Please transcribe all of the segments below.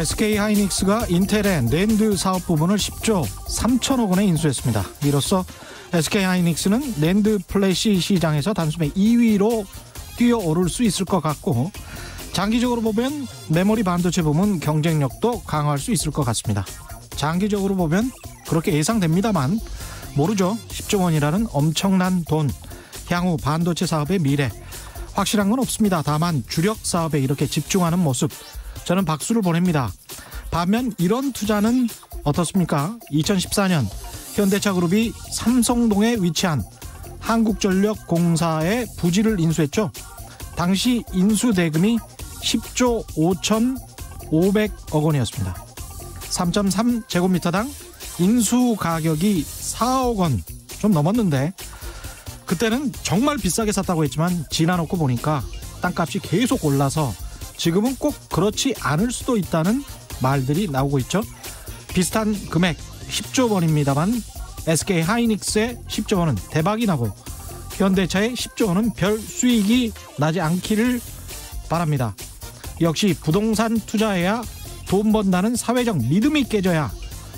SK하이닉스가 인텔의 낸드 사업 부문을 10조 3천억 원에 인수했습니다. 이로써 SK하이닉스는 낸드 플래시 시장에서 단숨에 2위로 뛰어오를 수 있을 것 같고, 장기적으로 보면 메모리 반도체 부문 경쟁력도 강화할 수 있을 것 같습니다. 장기적으로 보면 그렇게 예상됩니다만 모르죠. 10조 원이라는 엄청난 돈, 향후 반도체 사업의 미래 확실한 건 없습니다. 다만 주력 사업에 이렇게 집중하는 모습, 저는 박수를 보냅니다. 반면 이런 투자는 어떻습니까? 2014년 현대차그룹이 삼성동에 위치한 한국전력공사의 부지를 인수했죠. 당시 인수 대금이 10조 5,500억 원이었습니다. 3.3제곱미터당 인수 가격이 4억 원 좀 넘었는데, 그때는 정말 비싸게 샀다고 했지만 지나놓고 보니까 땅값이 계속 올라서 지금은 꼭 그렇지 않을 수도 있다는 말들이 나오고 있죠. 비슷한 금액 10조 원입니다만 SK하이닉스의 10조 원은 대박이 나고 현대차의 10조 원은 별 수익이 나지 않기를 바랍니다. 역시 부동산 투자해야 돈 번다는 사회적 믿음이 깨져야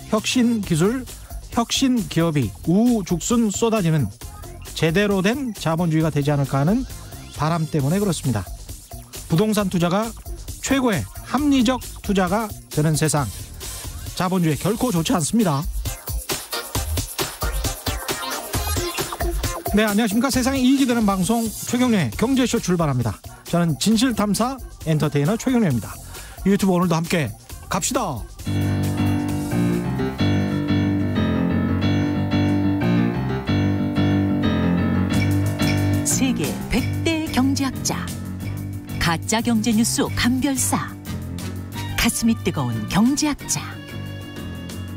혁신 기술, 혁신 기업이 우후죽순 쏟아지는 제대로 된 자본주의가 되지 않을까 하는 바람 때문에 그렇습니다. 부동산 투자가 최고의 합리적 투자가 되는 세상, 자본주의 결코 좋지 않습니다. 네, 안녕하십니까. 세상에 이익이 되는 방송 최경련의 경제쇼 출발합니다. 저는 진실탐사 엔터테이너 최경련입니다. 유튜브 오늘도 함께 갑시다. 세계 100대 경제학자, 가짜 경제뉴스 감별사, 가슴이 뜨거운 경제학자,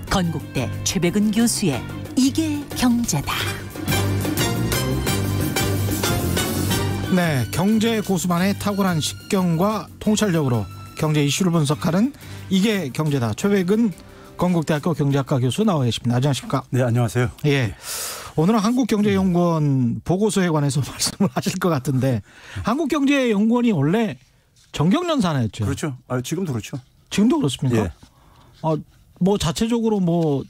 건국대 최백은 교수의 이게 경제다. 네, 경제 고수만의 탁월한 식견과 통찰력으로 경제 이슈를 분석하는 이게 경제다. 최백은 건국대학교 경제학과 교수 나와 계십니다. 안녕하십니까? 네, 안녕하세요. 예. 오늘은 한국경제연구원 보고서에 관해서 말씀을 하실 것 같은데, 한국경제연구원이 원래 정경련 산하였죠. 그렇죠. 지금도 그렇죠. 지금도 그렇습니까? 예. 뭐 자체적으로 뭐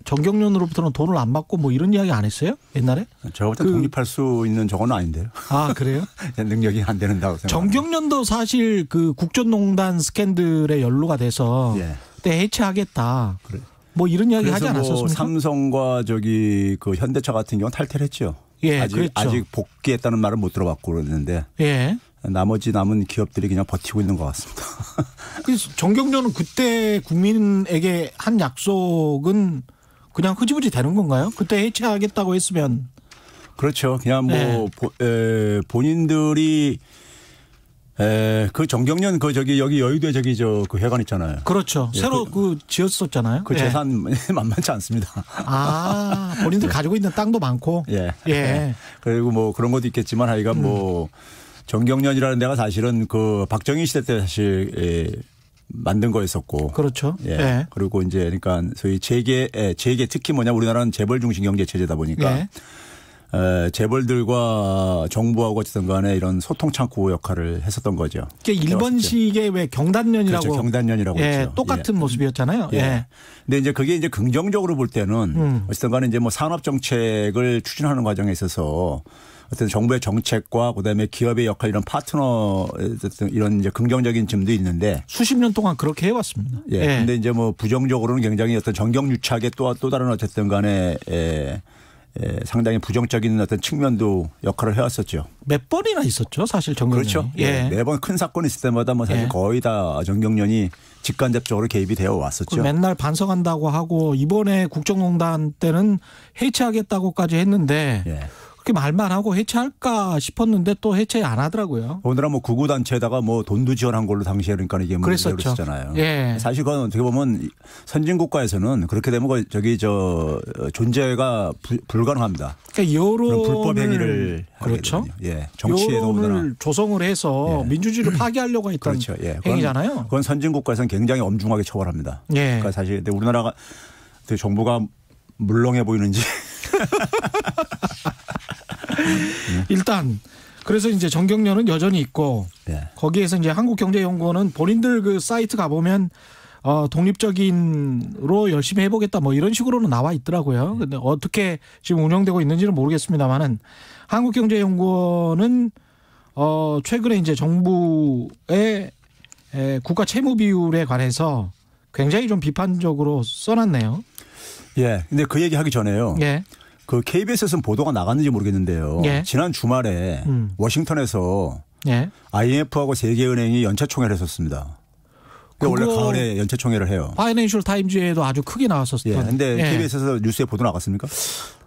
정경련으로부터는 돈을 안 받고 뭐 이런 이야기 안 했어요? 옛날에? 제가 볼 때 독립할 수 있는 저건 아닌데요. 아, 그래요? 능력이 안 되는다고 생각합니다. 정경련도 사실 그 국정농단 스캔들에 연루가 돼서 예. 그때 해체하겠다. 그래. 뭐 이런 이야기 하지 않았었습니까? 뭐 삼성과 그 현대차 같은 경우는 탈퇴를 했죠. 예, 아직 복귀했다는 말은 못 들어봤고 그랬는데. 예. 나머지 남은 기업들이 그냥 버티고 있는 것 같습니다. 그래서 정경련은 그때 국민에게 한 약속은 그냥 흐지부지 되는 건가요? 그때 해체하겠다고 했으면. 그렇죠. 그냥 뭐 본인들이 그 정경련 여기 여의도에 그 회관 있잖아요. 그렇죠. 예, 새로 지었었잖아요. 그 재산 만만치 않습니다. 아, 본인들 가지고 있는 땅도 많고. 예. 예. 그리고 뭐 그런 것도 있겠지만 하여간 뭐 정경련이라는 데가 사실은 그 박정희 시대 때 사실 만든 거였었고. 그렇죠. 예. 예. 그리고 이제 그러니까 소위 재계 특히 우리나라는 재벌 중심 경제 체제다 보니까. 예. 재벌들과 정부하고 어쨌든 간에 이런 소통 창구 역할을 했었던 거죠. 일본식의 왜 경단련이라고. 그렇죠. 경단련이라고 했죠. 똑같은 모습이었잖아요. 예. 근데 이제 그게 이제 긍정적으로 볼 때는 어쨌든 간에 이제 뭐 산업 정책을 추진하는 과정에 있어서 어떤 정부의 정책과 그다음에 기업의 역할 이런 파트너 이런 이제 긍정적인 점도 있는데 수십 년 동안 그렇게 해왔습니다. 예. 근데 이제 뭐 부정적으로는 굉장히 어떤 정경유착의 또 다른 어쨌든 간에 상당히 부정적인 어떤 측면도 역할을 해왔었죠. 몇 번이나 있었죠, 사실 정경련이. 그렇죠. 예. 매번 큰 사건이 있을 때마다 뭐 사실 거의 다 정경련이 직간접적으로 개입이 되어 왔었죠. 맨날 반성한다고 하고 이번에 국정농단 때는 해체하겠다고까지 했는데 그렇게 말만 하고 해체할까 싶었는데 또 해체 안 하더라고요. 오늘은 뭐 구구 단체에다가 뭐 돈도 지원한 걸로 당시에 그러니까 이게 그랬었잖아요. 예. 사실 그건 어떻게 보면 선진 국가에서는 그렇게 되면 존재가 불가능합니다. 그러니까 여론을 불법 행위를 그렇죠. 예. 정치에도 여론을 조성을 해서 민주주의를 파괴하려고 했던 그렇죠. 행위잖아요. 그건 선진 국가에서는 굉장히 엄중하게 처벌합니다. 그러니까 사실 근데 우리나라가 정부가 물렁해 보이는지. 일단 그래서 이제 정경련은 여전히 있고 거기에서 이제 한국경제연구원은 본인들 그 사이트 가보면 독립적인으로 열심히 해보겠다 뭐 이런 식으로는 나와 있더라고요. 근데 어떻게 지금 운영되고 있는지는 모르겠습니다만은 한국경제연구원은 최근에 이제 정부의 국가 채무 비율에 관해서 굉장히 좀 비판적으로 써놨네요. 예. 근데 그 얘기 하기 전에요. 예. 그 KBS에서는 보도가 나갔는지 모르겠는데요. 예. 지난 주말에 워싱턴에서 예. IMF하고 세계은행이 연차총회를 했었습니다. 원래 가을에 연차총회를 해요. 파이낸셜 타임즈에도 아주 크게 나왔었던. 예. 근데 KBS에서 뉴스에 보도 나갔습니까?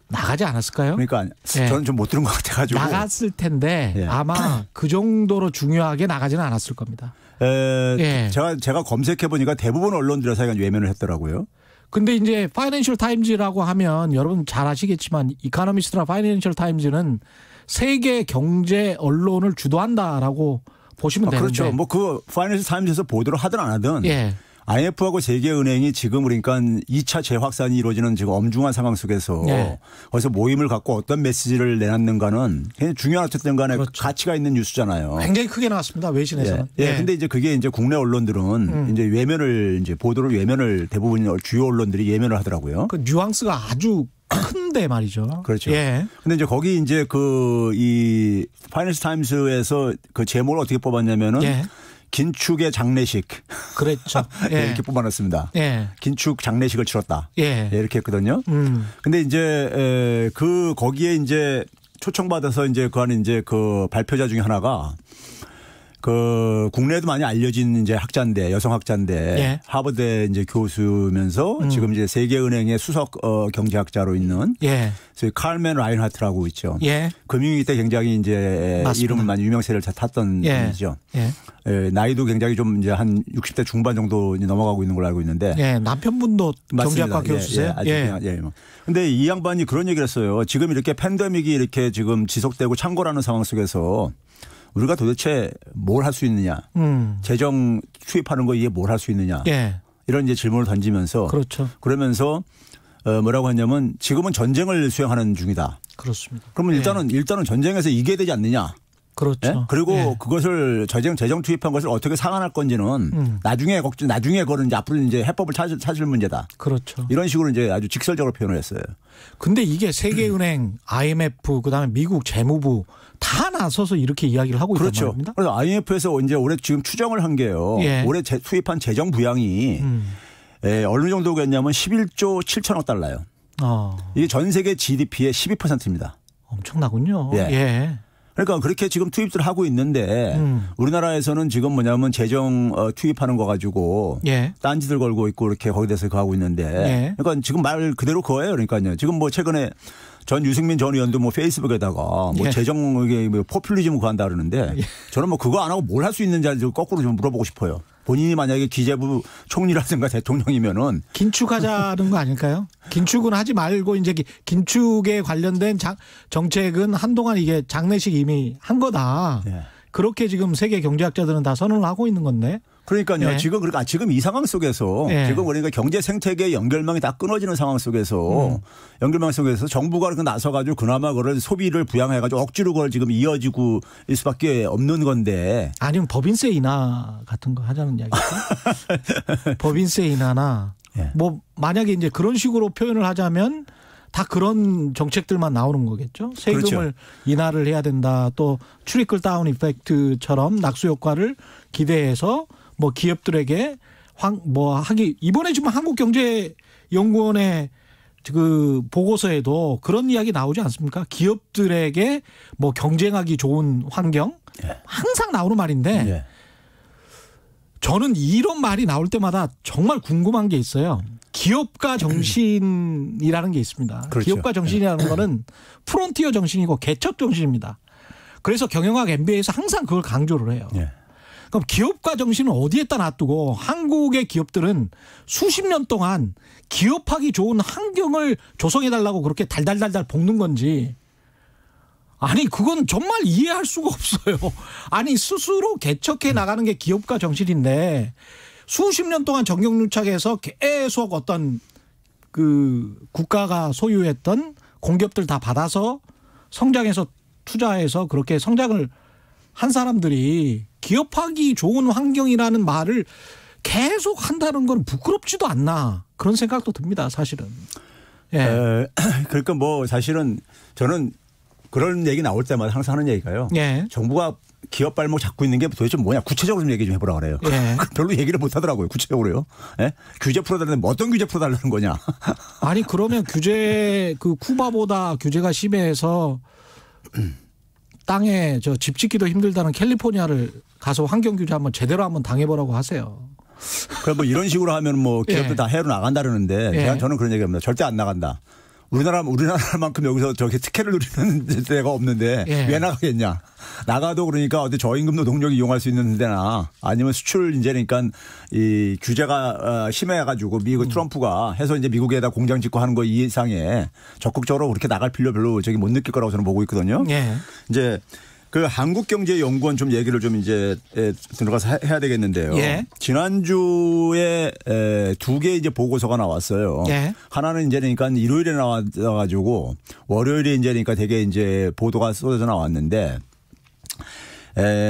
나가지 않았을까요? 그러니까 예. 저는 좀 못 들은 것 같아가지고. 나갔을 텐데 예. 아마 그 정도로 중요하게 나가지는 않았을 겁니다. 예. 제가 검색해 보니까 대부분 언론들에서 외면을 했더라고요. 근데 이제 파이낸셜 타임즈라고 하면 여러분 잘 아시겠지만 이코노미스트나 파이낸셜 타임즈는 세계 경제 언론을 주도한다라고 보시면 되는데. 그렇죠. 뭐 그 파이낸셜 타임즈에서 보도를 하든 안 하든 예. IMF하고 세계은행이 지금 그러니까 2차 재확산이 이루어지는 지금 엄중한 상황 속에서 예. 거기서 모임을 갖고 어떤 메시지를 내놨는가는 굉장히 중요한 어쨌든 간에 그렇죠. 가치가 있는 뉴스잖아요. 굉장히 크게 나왔습니다. 외신에서는. 예. 예. 근데 이제 그게 이제 국내 언론들은 이제 외면을 이제 보도를 외면을 대부분 주요 언론들이 외면을 하더라고요. 그 뉘앙스가 아주 큰데 말이죠. 그렇죠. 예. 근데 이제 거기 이제 이 파이낸셜 타임스에서 그 제목을 어떻게 뽑았냐면은 예. 긴축의 장례식. 그랬죠. 예. 네, 이렇게 뽑아놨습니다. 예. 긴축 장례식을 치렀다. 예. 네, 이렇게 했거든요. 근데 이제 거기에 이제 초청받아서 이제 그 안에 이제 그 발표자 중에 하나가 그 국내에도 많이 알려진 이제 학자인데 여성 학자인데 예. 하버드 이제 교수면서 지금 이제 세계은행의 수석 경제학자로 있는 예. 칼맨 라인하트라고 있죠. 예. 금융위기 때 굉장히 이제 맞습니다. 이름을 많이 유명세를 탔던 예. 분이죠. 예. 예, 나이도 굉장히 좀 이제 한 60대 중반 정도 넘어가고 있는 걸로 알고 있는데. 예. 남편분도 맞습니다. 경제학과 교수세요? 예. 근데 이 양반이 그런 얘기를 했어요. 지금 이렇게 팬데믹이 이렇게 지금 지속되고 창궐하는 상황 속에서 우리가 도대체 뭘 할 수 있느냐. 재정 투입하는 거 이게 뭘 할 수 있느냐. 예. 이런 이제 질문을 던지면서. 그렇죠. 그러면서 뭐라고 했냐면 지금은 전쟁을 수행하는 중이다. 그렇습니다. 그러면 예. 일단은 전쟁에서 이겨야 되지 않느냐. 그렇죠. 예? 그리고 예. 그것을 재정 투입한 것을 어떻게 상환할 건지는 나중에 그거는 이제 앞으로 이제 해법을 찾을 문제다. 그렇죠. 이런 식으로 이제 아주 직설적으로 표현을 했어요. 근데 이게 세계은행, IMF, 그다음에 미국 재무부 다 나서서 이렇게 이야기를 하고 있단 그렇죠. 말입니다. 그래서 IMF에서 이제 올해 지금 추정을 한 게요. 예. 올해 투입한 재정 부양이 어느 정도겠냐면 11조 7천억 달러요. 이게 전 세계 GDP의 12%입니다. 엄청나군요. 예. 예. 그러니까 그렇게 지금 투입들을 하고 있는데 우리나라에서는 지금 뭐냐면 재정 투입하는 거 가지고 예. 딴지들 걸고 있고 이렇게 거기에 대해서 그거 하고 있는데 예. 그러니까 지금 말 그대로 그거예요. 그러니까요. 지금 뭐 최근에 전 유승민 전 의원도 뭐 페이스북에다가 뭐 예. 재정에 포퓰리즘 구한다 그러는데 저는 뭐 그거 안 하고 뭘 할 수 있는지 거꾸로 좀 물어보고 싶어요. 본인이 만약에 기재부 총리라든가 대통령이면은 긴축하자는 거 아닐까요? 긴축은 하지 말고 이제 긴축에 관련된 정책은 한동안 이게 장례식 이미 한 거다. 예. 그렇게 지금 세계 경제학자들은 다 선언을 하고 있는 건데. 그러니까요. 예. 지금 이 상황 속에서 예. 지금 그러니까 경제 생태계 연결망이 다 끊어지는 상황 속에서 연결망 속에서 정부가 그렇게 나서가지고 그나마 그걸 소비를 부양해가지고 억지로 그걸 지금 이어지고 일 수밖에 없는 건데. 아니면 법인세 인하 같은 거 하자는 이야기죠. 법인세 인하나 예. 뭐 만약에 이제 그런 식으로 표현을 하자면 다 그런 정책들만 나오는 거겠죠. 세금을 그렇죠. 인하를 해야 된다. 또 트리클 다운 이펙트처럼 낙수 효과를 기대해서 뭐 기업들에게 이번에 지금 한국경제연구원의 그 보고서에도 그런 이야기 나오지 않습니까? 기업들에게 뭐 경쟁하기 좋은 환경 예. 항상 나오는 말인데 예. 저는 이런 말이 나올 때마다 정말 궁금한 게 있어요. 기업가 정신이라는 게 있습니다. 그렇죠. 기업가 정신이라는 거는 프론티어 정신이고 개척 정신입니다. 그래서 경영학 MBA에서 항상 그걸 강조를 해요. 예. 그럼 기업가 정신은 어디에다 놔두고 한국의 기업들은 수십 년 동안 기업하기 좋은 환경을 조성해달라고 그렇게 달달달달 볶는 건지. 아니 그건 정말 이해할 수가 없어요. 아니 스스로 개척해 나가는 게 기업가 정신인데 수십 년 동안 정경유착해서 계속 어떤 그 국가가 소유했던 공기업들 다 받아서 성장해서 투자해서 그렇게 성장을 한 사람들이 기업하기 좋은 환경이라는 말을 계속 한다는 건 부끄럽지도 않나 그런 생각도 듭니다. 사실은. 예. 그러니까 뭐 사실은 저는 그런 얘기 나올 때마다 항상 하는 얘기가요. 예. 정부가 기업 발목 잡고 있는 게 도대체 뭐냐 구체적으로 좀 얘기 좀 해보라 그래요. 예. 별로 얘기를 못 하더라고요. 구체적으로요. 예? 규제 풀어달라는 뭐 어떤 규제 풀어달라는 거냐. 아니 그러면 규제 그 쿠바보다 규제가 심해서 땅에 저 집 짓기도 힘들다는 캘리포니아를 가서 환경 규제 한번 제대로 한번 당해보라고 하세요. 그럼 뭐 이런 식으로 하면 뭐 기업들 예. 다 해외로 나간다 그러는데 예. 저는 그런 얘기합니다. 절대 안 나간다. 우리나라만큼 여기서 저렇게 특혜를 누리는 데가 없는데 예. 왜 나가겠냐. 나가도 그러니까 어디 저임금 노동력 이용할 수 있는 데나 아니면 수출 이제니까 이 규제가 심해가지고 미국 트럼프가 해서 이제 미국에다 공장 짓고 하는 거 이상에 적극적으로 그렇게 나갈 필요 별로 저기 못 느낄 거라고 저는 보고 있거든요. 예. 이제 그 한국경제연구원 좀 얘기를 좀 이제 들어가서 해야 되겠는데요. 예. 지난주에 두 개 이제 보고서가 나왔어요. 예. 하나는 이제 그러니까 일요일에 나와가지고 월요일에 이제 그러니까 되게 이제 보도가 쏟아져 나왔는데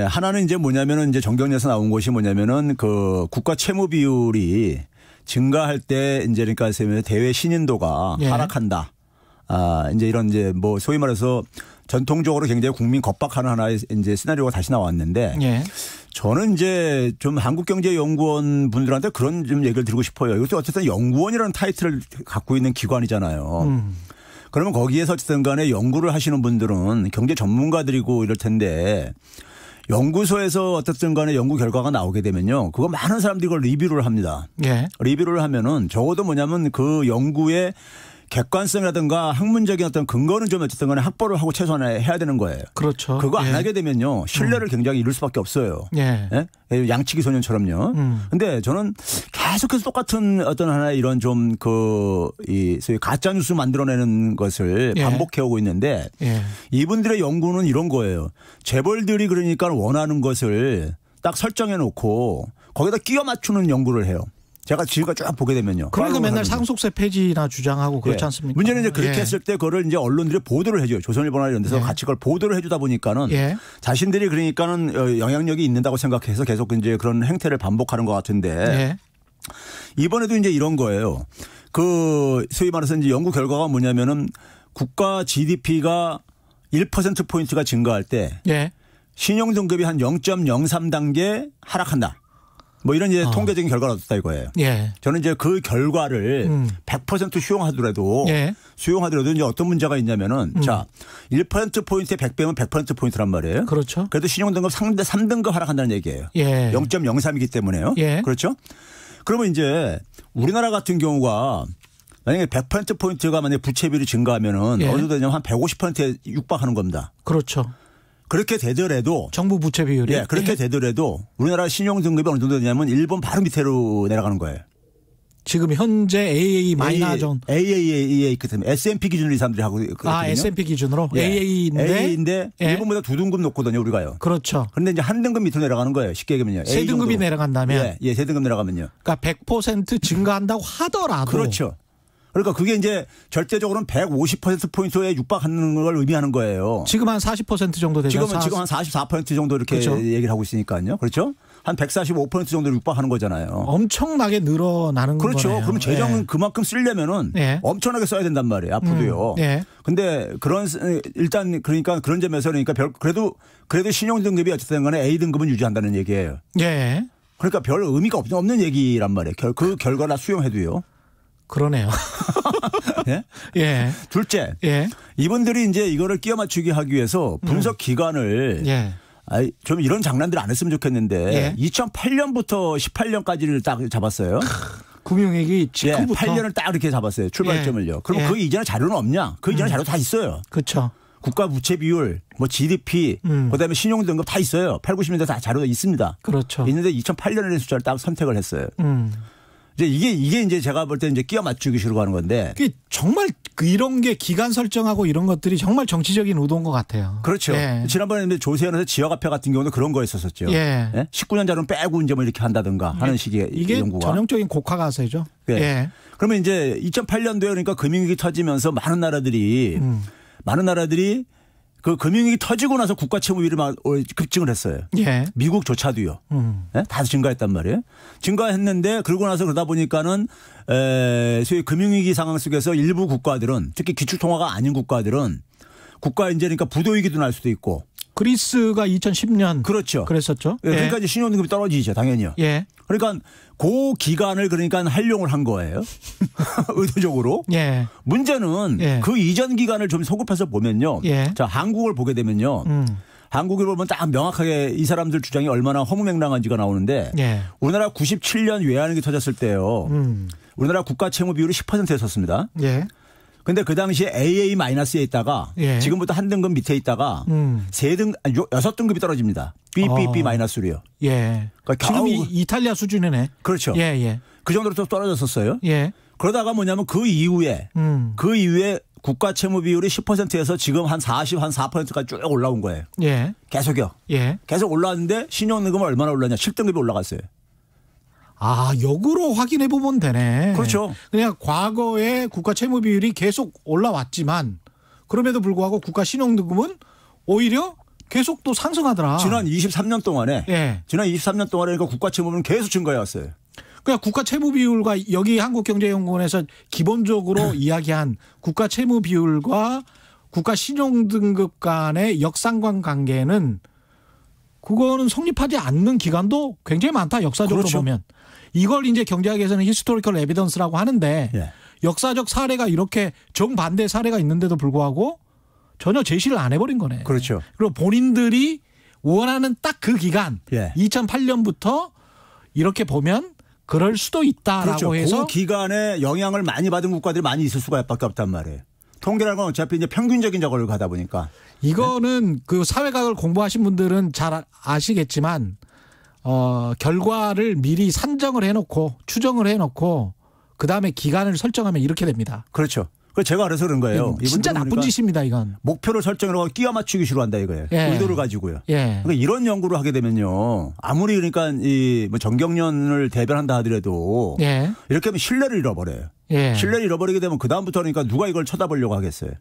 하나는 이제 뭐냐면은 이제 정경련에서 나온 것이 뭐냐면은 그 국가 채무 비율이 증가할 때 이제 그러니까 대외 신인도가 예. 하락한다. 이제 이런 이제 뭐 소위 말해서 전통적으로 굉장히 국민 겁박하는 하나의 이제 시나리오가 다시 나왔는데 예. 저는 이제 좀 한국경제연구원 분들한테 그런 좀 얘기를 드리고 싶어요. 이것도 어쨌든 연구원이라는 타이틀을 갖고 있는 기관이잖아요. 그러면 거기에서 어쨌든 간에 연구를 하시는 분들은 경제 전문가들이고 이럴 텐데 연구소에서 어쨌든 간에 연구 결과가 나오게 되면요. 그거 많은 사람들이 그걸 리뷰를 합니다. 예. 리뷰를 하면은 적어도 뭐냐면 그 연구의 객관성이라든가 학문적인 어떤 근거는 좀 어쨌든 간에 확보를 하고 최소한 해야 되는 거예요. 그렇죠. 그거 안 예. 하게 되면요. 신뢰를 굉장히 잃을 수밖에 없어요. 예. 예? 양치기 소년처럼요. 근데 저는 계속해서 똑같은 어떤 하나의 이런 좀 소위 가짜뉴스 만들어내는 것을 예. 반복해오고 있는데 예. 이분들의 연구는 이런 거예요. 재벌들이 그러니까 원하는 것을 딱 설정해 놓고 거기다 끼워 맞추는 연구를 해요. 제가 지금까지 쫙 보게 되면요. 그러니까 맨날 상속세 폐지나 주장하고 그렇지 않습니까? 문제는 이제 그렇게 예. 했을 때 그거를 이제 언론들이 보도를 해줘요. 조선일보나 이런 데서 예. 같이 그걸 보도를 해주다 보니까는 예. 자신들이 그러니까는 영향력이 있는다고 생각해서 계속 이제 그런 행태를 반복하는 것 같은데 예. 이번에도 이제 이런 거예요. 그 소위 말해서 이제 연구 결과가 뭐냐면은 국가 GDP가 1%포인트가 증가할 때 예. 신용 등급이 한 0.03단계 하락한다. 뭐 이런 이제 통계적인 결과가 나왔다 이거예요. 예. 저는 이제 그 결과를 100% 수용하더라도 예. 이제 어떤 문제가 있냐면은 자, 1%포인트에 100배면 100%포인트란 말이에요. 그렇죠. 그래도 신용등급 3등급 하락한다는 얘기예요. 예. 0.03이기 때문에요. 예. 그렇죠? 그러면 이제 우리나라 같은 경우가 만약에 100%포인트가 만약에 부채비율이 증가하면은 예. 어느 정도 되냐면 한 150%에 육박하는 겁니다. 그렇죠. 그렇게 되더라도 정부 부채 비율이. 예, 그렇게 되더라도 우리나라 신용 등급이 어느 정도 되냐면 일본 바로 밑으로 내려가는 거예요. 지금 현재 AA 마이너존. AAA 그 때문에 S&P 기준으로 이 사람들이 하고 있거든요. S&P 기준으로 예. AA인데 예. 일본보다 2등급 높거든요, 우리가요. 그렇죠. 그런데 이제 한 등급 밑으로 내려가는 거예요. 쉽게 얘기하면요. 세 등급이 내려간다면 예, 예, 세 등급 내려가면요. 그러니까 100% 증가한다고 하더라도 그렇죠. 그러니까 그게 이제 절대적으로는 150%포인트에 육박하는 걸 의미하는 거예요. 지금 한 40% 정도 되죠. 지금 한 44% 정도 이렇게 그렇죠. 얘기를 하고 있으니까요. 그렇죠? 한 145% 정도로 육박하는 거잖아요. 엄청나게 늘어나는 그렇죠. 거네요. 그럼 재정은 예. 그만큼 쓰려면은 예. 엄청나게 써야 된단 말이에요. 앞으로요. 예. 근데 일단 그러니까 그런 점에서 그러니까 그래도 신용 등급이 어쨌든 간에 A 등급은 유지한다는 얘기예요. 예. 그러니까 별 의미가 없는 얘기란 말이에요. 그 결과를 수용해도요. 그러네요. 예? 예. 둘째. 예. 이분들이 이제 이거를 끼워 맞추기 하기 위해서 분석 기간을 예. 좀 이런 장난들 안 했으면 좋겠는데 예. 2008년부터 18년까지를 딱 잡았어요. 금융위기 직후부터. 8년을 딱 이렇게 잡았어요. 출발점을요. 그럼 예. 그 이전에 자료는 없냐? 그 이전에 자료 다 있어요. 그렇죠. 국가 부채 비율, 뭐 GDP, 그다음에 신용 등급 다 있어요. 8, 90년대 다 자료가 있습니다. 그렇죠. 있는데 2008년의 숫자를 딱 선택을 했어요. 이제 이게 이제 제가 볼 때 이제 끼워 맞추기 싫어 하는 건데. 정말 이런 게 기간 설정하고 이런 것들이 정말 정치적인 의도인 것 같아요. 그렇죠. 예. 지난번에 조세현에서 지역화폐 같은 경우는 그런 거였었죠. 예. 예? 19년 자료는 빼고 이제 뭐 이렇게 한다든가 하는 식의 이게 연구가. 전형적인 고가가세죠. 예. 예. 그러면 이제 2008년도에 그러니까 금융위기 터지면서 많은 나라들이 그 금융위기 터지고 나서 국가 채무 비율이 막 급증을 했어요. 예. 미국조차도요. 예? 다 증가했단 말이에요. 증가했는데 그러고 나서 그러다 보니까는 소위 금융위기 상황 속에서 일부 국가들은 특히 기축통화가 아닌 국가들은 국가 이제 그러니까 부도위기도 날 수도 있고. 그리스가 2010년 그렇죠. 그랬었죠. 예. 그러니까 이제 신용등급이 떨어지죠, 당연히요. 예. 그러니까 그 기간을 그러니까 활용을 한 거예요. 의도적으로. 예. 문제는 예. 그 이전 기간을 좀 소급해서 보면요. 예. 자, 한국을 보게 되면요. 한국을 보면 딱 명확하게 이 사람들 주장이 얼마나 허무맹랑한지가 나오는데 예. 우리나라 97년 외환위기 터졌을 때요. 우리나라 국가 채무 비율이 10%에 섰습니다. 예. 근데 그 당시에 AA에 있다가 예. 지금부터 한 등급 밑에 있다가 6등급이 떨어집니다. BBB-로요. 예. 그러니까 지금 겨우 이탈리아 수준이네. 그렇죠. 예, 예. 그 정도로 또 떨어졌었어요. 예. 그러다가 뭐냐면 그 이후에 국가 채무 비율이 10%에서 지금 한 4%까지 쭉 올라온 거예요. 예. 계속요. 예. 계속 올라왔는데 신용등급은 얼마나 올랐냐. 7등급이 올라갔어요. 아, 역으로 확인해 보면 되네. 그렇죠. 그냥 과거에 국가 채무 비율이 계속 올라왔지만 그럼에도 불구하고 국가 신용등급은 오히려 계속 또 상승하더라. 지난 23년 동안에 예. 지난 23년 동안에 그러니까 국가 채무는 계속 증가해 왔어요. 그러니까 국가 채무 비율과 여기 한국경제연구원에서 기본적으로 이야기한 국가 채무 비율과 국가 신용등급 간의 역상관 관계는 그거는 성립하지 않는 기간도 굉장히 많다. 역사적으로 그렇죠. 보면. 이걸 이제 경제학에서는 히스토리컬 에비던스라고 하는데 예. 역사적 사례가 이렇게 정반대 사례가 있는데도 불구하고 전혀 제시를 안 해버린 거네. 그렇죠. 그리고 본인들이 원하는 딱 그 기간 예. 2008년부터 이렇게 보면 그럴 수도 있다라고 그렇죠. 해서 그 기간에 영향을 많이 받은 국가들이 많이 있을 수가 밖에 없단 말이에요. 통계라는 건 어차피 이제 평균적인 저걸 가다 보니까. 이거는 그 사회학을 공부하신 분들은 잘 아시겠지만 결과를 미리 산정을 해놓고 추정을 해놓고 그다음에 기간을 설정하면 이렇게 됩니다. 그렇죠. 그 제가 그래서 그런 거예요. 진짜 나쁜 짓입니다, 이건. 목표를 설정해놓고 끼워 맞추기 싫어한다 이거예요. 예. 의도를 가지고요. 예. 그러니까 이런 연구를 하게 되면요. 아무리 그러니까 이 뭐 정경련을 대변한다 하더라도 예. 이렇게 하면 신뢰를 잃어버려요. 예. 신뢰를 잃어버리게 되면 그다음부터 그러니까 누가 이걸 쳐다보려고 하겠어요.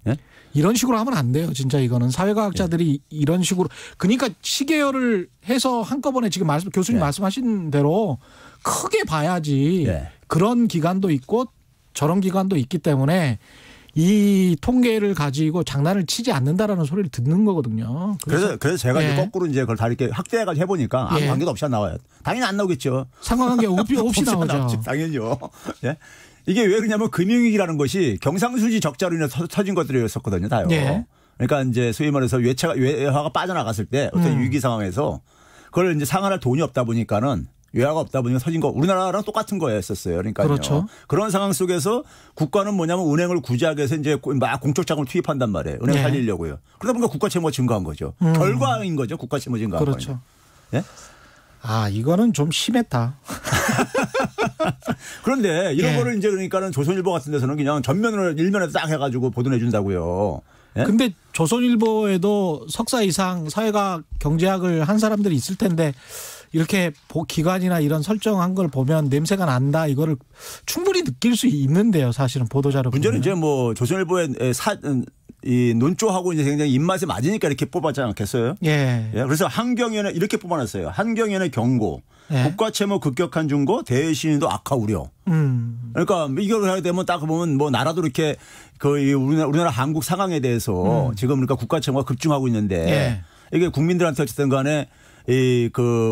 예? 이런 식으로 하면 안 돼요. 진짜 이거는 사회과학자들이 이런 식으로 그러니까 시계열을 해서 한꺼번에 지금 교수님 예. 말씀하신 대로 크게 봐야지 예. 그런 기간도 있고 저런 기간도 있기 때문에 이 통계를 가지고 장난을 치지 않는다라는 소리를 듣는 거거든요. 그래서 제가 예. 이제 거꾸로 이제 그걸 다 이렇게 확대해가지고 해보니까 아무 예. 관계도 없이 안 나와요. 당연히 안 나오겠죠. 상관관계 없이 나오죠. 당연히요. 예? 이게 왜 그러냐면 금융위기라는 것이 경상수지 적자로 인해서 터진 것들이었었거든요. 다요. 예. 그러니까 이제 소위 말해서 외화가 빠져나갔을 때 어떤 위기 상황에서 그걸 이제 상환할 돈이 없다 보니까는 외화가 없다 보니까 터진 거 우리나라랑 똑같은 거였었어요. 그러니까요. 그렇죠. 그런 상황 속에서 국가는 뭐냐면 은행을 구제하기 위해서 이제 막 공적 자금을 투입한단 말이에요. 은행 네. 살리려고요. 그러다 보니까 국가 채무가 증가한 거죠. 결과인 거죠. 국가 채무 증가한 거죠. 그렇죠. 예? 아, 이거는 좀 심했다. 그런데 이런 예. 거를 이제 그러니까는 조선일보 같은 데서는 그냥 전면으로 일면에 딱 해가지고 보도해 준다고요. 예? 근데 조선일보에도 석사 이상 사회학 경제학을 한 사람들이 있을 텐데 이렇게 기관이나 이런 설정한 걸 보면 냄새가 난다 이거를 충분히 느낄 수 있는데요. 사실은 보도자료 문제는 보면. 이제 뭐 조선일보의 이 논조하고 이제 굉장히 입맛에 맞으니까 이렇게 뽑았지 않겠어요? 예. 예, 그래서 한경연에 이렇게 뽑아놨어요. 한경연의 경고, 예. 국가 채무 급격한 중고, 대신도 악화 우려. 그러니까 이걸 하게 되면 딱 보면 뭐 나라도 이렇게 거의 우리나라 한국 상황에 대해서 지금 그러니까 국가 채무가 급증하고 있는데 예. 이게 국민들한테 어쨌든 간에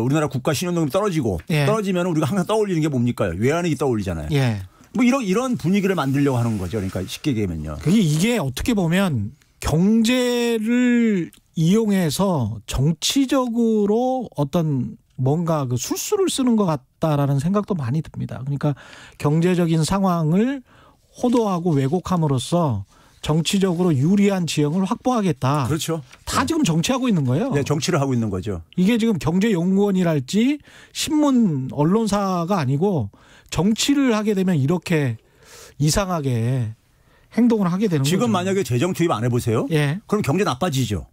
우리나라 국가 신용등급이 떨어지고 예. 떨어지면 우리가 항상 떠올리는 게 뭡니까? 외환위기 떠올리잖아요. 예. 뭐 이런 분위기를 만들려고 하는 거죠. 그러니까 쉽게 얘기하면요. 이게 어떻게 보면 경제를 이용해서 정치적으로 어떤 뭔가 그 술수를 쓰는 것 같다라는 생각도 많이 듭니다. 그러니까 경제적인 상황을 호도하고 왜곡함으로써 정치적으로 유리한 지형을 확보하겠다. 그렇죠. 다 지금 정치하고 있는 거예요. 네, 정치를 하고 있는 거죠. 이게 지금 경제연구원이랄지 신문 언론사가 아니고 정치를 하게 되면 이렇게 이상하게 행동을 하게 되는 지금 거죠. 만약에 재정 투입 안 해보세요. 예. 그럼 경제 나빠지죠.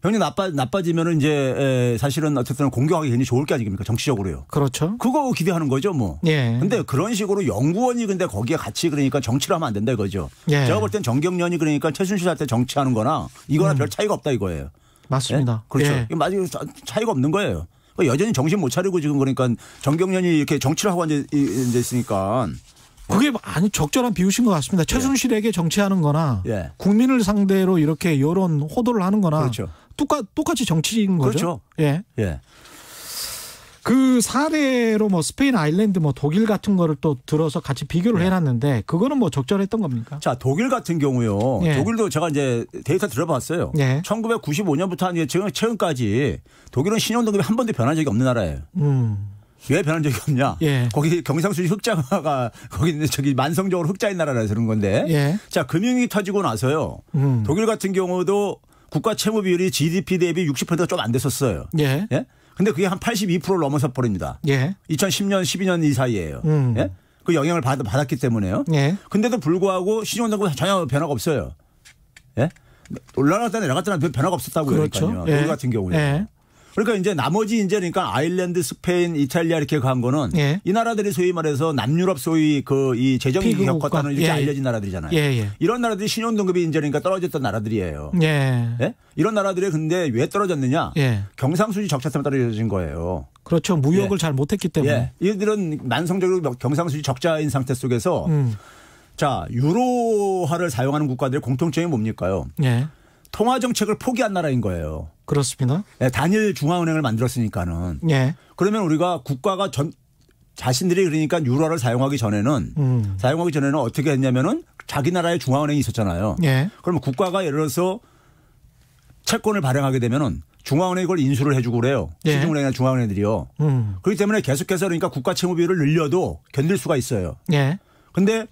경제 나빠지면은 이제 사실은 어쨌든 공격하기 굉장히 좋을 게 아닙니까 정치적으로요. 그렇죠. 그거 기대하는 거죠 뭐. 예. 근데 그런 식으로 연구원이 근데 거기에 같이 그러니까 정치를 하면 안 된다 이거죠. 예. 제가 볼 땐 정경련이 그러니까 최순실한테 정치하는 거나 이거나 별 차이가 없다 이거예요. 맞습니다. 예? 그렇죠. 예. 맞아요. 차이가 없는 거예요. 여전히 정신 못 차리고 지금 그러니까 정경련이 이렇게 정치를 하고 이제 있으니까. 그게 아니 적절한 비유신 것 같습니다. 최순실에게 정치하는 거나 예. 국민을 상대로 이렇게 여론 호도를 하는 거나 그렇죠. 똑같이 정치인 거죠. 그렇죠. 예. 예. 그 사례로 뭐 스페인, 아일랜드, 뭐 독일 같은 거를 또 들어서 같이 비교를 해놨는데 그거는 뭐 적절했던 겁니까? 자, 독일 같은 경우요. 예. 독일도 제가 이제 데이터 들어봤어요. 예. 1995년부터 한 최근까지 독일은 신용등급이 한 번도 변한 적이 없는 나라예요. 왜 변한 적이 없냐? 예. 거기 경상수지 흑자가 거기 저기 만성적으로 흑자인 나라라서 그런 건데. 예. 자, 금융이 터지고 나서요. 독일 같은 경우도 국가 채무 비율이 GDP 대비 60%가 좀 안 됐었어요. 예. 예? 근데 그게 한 82%를 넘어서 버립니다. 예. 2010년, 12년 이 사이에요. 예? 그 영향을 받았기 때문에요. 예. 근데도 불구하고 신용등급 전혀 변화가 없어요. 예? 올라갔다 내려갔다 변화가 없었다고요. 그렇죠. 그러니까요. 예. 독일 같은 경우에. 예. 그러니까 이제 나머지 이제 그러니까 아일랜드, 스페인, 이탈리아 이렇게 간 거는 예. 이 나라들이 소위 말해서 남유럽 소위 그 이 재정위기 겪었다는 이렇게 예. 알려진 나라들이잖아요. 예. 이런 나라들이 신용등급이 이제 그러니까 떨어졌던 나라들이에요. 예. 예? 이런 나라들이 근데 왜 떨어졌느냐? 예. 경상수지 적자 때문에 떨어진 거예요. 그렇죠. 무역을 예. 잘 못했기 때문에. 예. 이들은 만성적으로 경상수지 적자인 상태 속에서 자, 유로화를 사용하는 국가들의 공통점이 뭡니까요? 예. 통화 정책을 포기한 나라인 거예요. 그렇습니다. 예, 단일 중앙은행을 만들었으니까는. 예. 그러면 우리가 국가가 자신들이 그러니까 유로화를 사용하기 전에는 어떻게 했냐면은 자기 나라의 중앙은행이 있었잖아요. 예. 그러면 국가가 예를 들어서 채권을 발행하게 되면은 중앙은행이 그걸 인수를 해주고 그래요. 예. 시중은행이나 중앙은행들이요. 그렇기 때문에 계속해서 그러니까 국가 채무 비율을 늘려도 견딜 수가 있어요. 예. 근데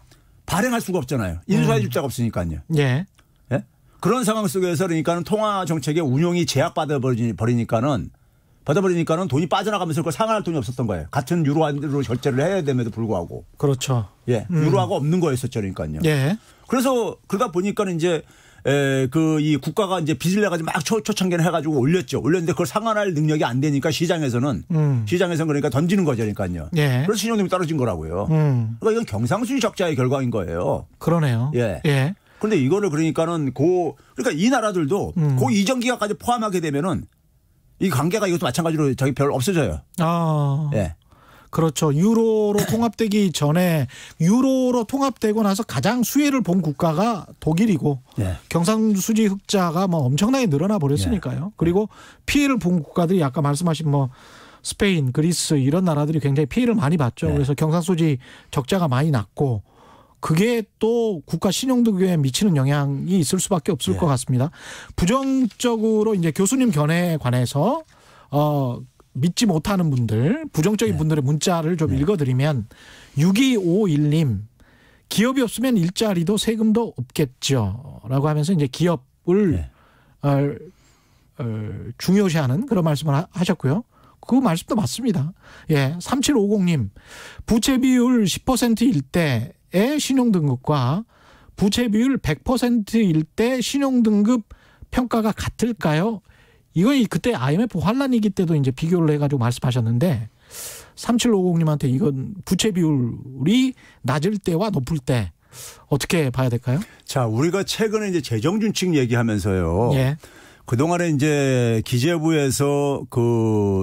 발행할 수가 없잖아요. 인수해 줄 데가 없으니까요. 예. 예? 그런 상황 속에서 그러니까는 통화 정책의 운용이 제약받아 버리니까는 돈이 빠져나가면서 그걸 상환할 돈이 없었던 거예요. 같은 유로화로 결제를 해야 됨에도 불구하고. 그렇죠. 예. 유로화가 없는 거였었죠. 그러니까요. 예. 그래서 그러다 보니까는 이제 이 국가가 이제 빚을 내가지고 막 초창기에 해가지고 올렸는데 그걸 상환할 능력이 안 되니까 시장에서는 그러니까 던지는 거죠. 그러니까요. 예. 그래서 신용등급이 떨어진 거라고요. 그러니까 이건 경상수지 적자의 결과인 거예요. 그러네요. 예. 예. 그런데 이거를 그러니까는 그러니까 이 나라들도 그 이전 기간까지 포함하게 되면은 이 관계가 이것도 마찬가지로 저기 별 없어져요. 아. 예. 그렇죠. 유로로 통합되기 전에 유로로 통합되고 나서 가장 수혜를 본 국가가 독일이고 예. 경상수지 흑자가 뭐 엄청나게 늘어나 버렸으니까요. 그리고 피해를 본 국가들이 아까 말씀하신 뭐 스페인, 그리스 이런 나라들이 굉장히 피해를 많이 봤죠. 그래서 경상수지 적자가 많이 났고 그게 또 국가 신용등급에 미치는 영향이 있을 수밖에 없을 것 같습니다. 부정적으로 이제 교수님 견해에 관해서 믿지 못하는 분들, 부정적인 분들의 문자를 좀 읽어드리면 6251님 기업이 없으면 일자리도 세금도 없겠죠. 라고 하면서 이제 기업을 중요시하는 그런 말씀을 하셨고요. 그 말씀도 맞습니다. 예, 3750님 부채 비율 10%일 때의 신용등급과 부채 비율 100%일 때 신용등급 평가가 같을까요? 이건 그때 IMF 환란위기 때도 이제 비교를 해가지고 말씀하셨는데 3750님한테 이건 부채 비율이 낮을 때와 높을 때 어떻게 봐야 될까요? 자, 우리가 최근에 이제 재정준칙 얘기하면서요. 예. 그동안에 이제 기재부에서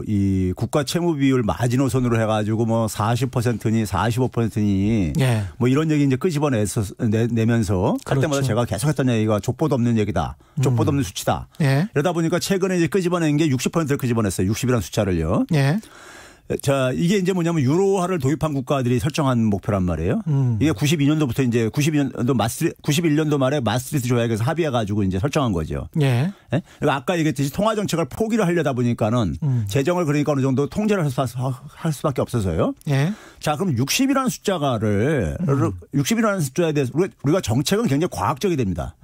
이 국가 채무 비율 마지노선으로 해가지고 뭐 40%니 45%니 예. 뭐 이런 얘기 이제 끄집어내면서 할 때마다 그렇죠. 제가 계속했던 얘기가 족보도 없는 얘기다. 족보도 없는 수치다. 예. 이러다 보니까 최근에 이제 끄집어낸 게 60%를 끄집어냈어요. 60이라는 숫자를요. 예. 자, 이게 이제 뭐냐면 유로화를 도입한 국가들이 설정한 목표란 말이에요. 이게 92년도부터 이제 91년도 말에 마스트리트 조약에서 합의해 가지고 이제 설정한 거죠. 예. 예? 그러니까 아까 얘기했듯이 통화 정책을 포기를 하려다 보니까는 재정을 그러니까 어느 정도 통제를 할 수밖에 없어서요. 예. 자, 그럼 60이라는 숫자에 대해서 우리가 정책은 굉장히 과학적이 됩니다.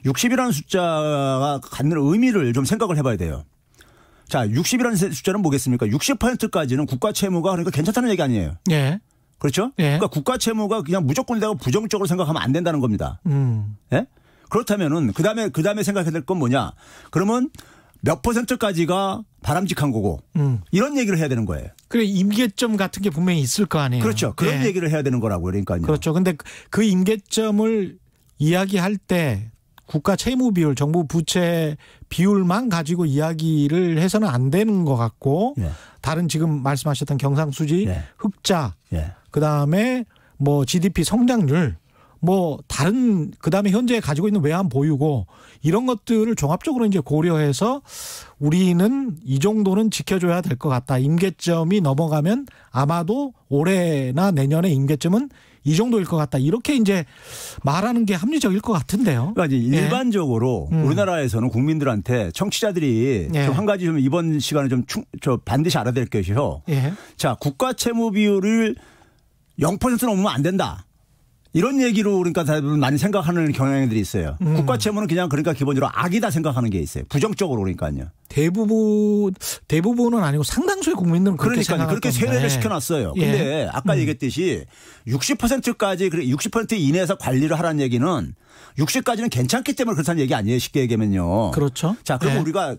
60이라는 숫자가 갖는 의미를 좀 생각을 해봐야 돼요. 자, 60이라는 숫자는 뭐겠습니까? 60%까지는 국가 채무가 그러니까 괜찮다는 얘기 아니에요. 예. 그렇죠? 예. 그러니까 국가 채무가 그냥 무조건 내가 부정적으로 생각하면 안 된다는 겁니다. 예? 그렇다면은 그다음에 생각해야 될 건 뭐냐? 그러면 몇 %까지가 바람직한 거고 이런 얘기를 해야 되는 거예요. 그래 임계점 같은 게 분명히 있을 거 아니에요. 그렇죠. 그런 예. 얘기를 해야 되는 거라고요. 그러니까요. 그렇죠. 근데 그 임계점을 이야기할 때 국가 채무 비율, 정부 부채 비율만 가지고 이야기를 해서는 안 되는 것 같고 예. 다른 지금 말씀하셨던 경상수지, 예. 흑자, 예. 그다음에 뭐 GDP 성장률, 뭐 다른 그다음에 현재 가지고 있는 외환 보유고 이런 것들을 종합적으로 이제 고려해서 우리는 이 정도는 지켜줘야 될 것 같다. 임계점이 넘어가면 아마도 올해나 내년에 임계점은 이 정도일 것 같다. 이렇게 이제 말하는 게 합리적일 것 같은데요. 그러니까 이제 일반적으로 우리나라에서는 국민들한테 청취자들이 예. 좀 한 가지 좀 이번 시간에 좀 반드시 알아야 될 것이요. 예. 자, 국가 채무 비율을 0% 넘으면 안 된다. 이런 얘기로 그러니까 다들 많이 생각하는 경향들이 있어요. 국가 채무는 그냥 그러니까 기본적으로 악이다 생각하는 게 있어요. 부정적으로 그러니까요. 대부분은 아니고 상당수의 국민들은 그렇게 그러니까 그렇게 세뇌를 시켜놨어요. 예. 근데 아까 얘기했듯이 60%까지 60% 이내에서 관리를 하라는 얘기는 60까지는 괜찮기 때문에 그렇다는 얘기 아니에요. 쉽게 얘기하면요. 그렇죠. 자, 그럼 예. 우리가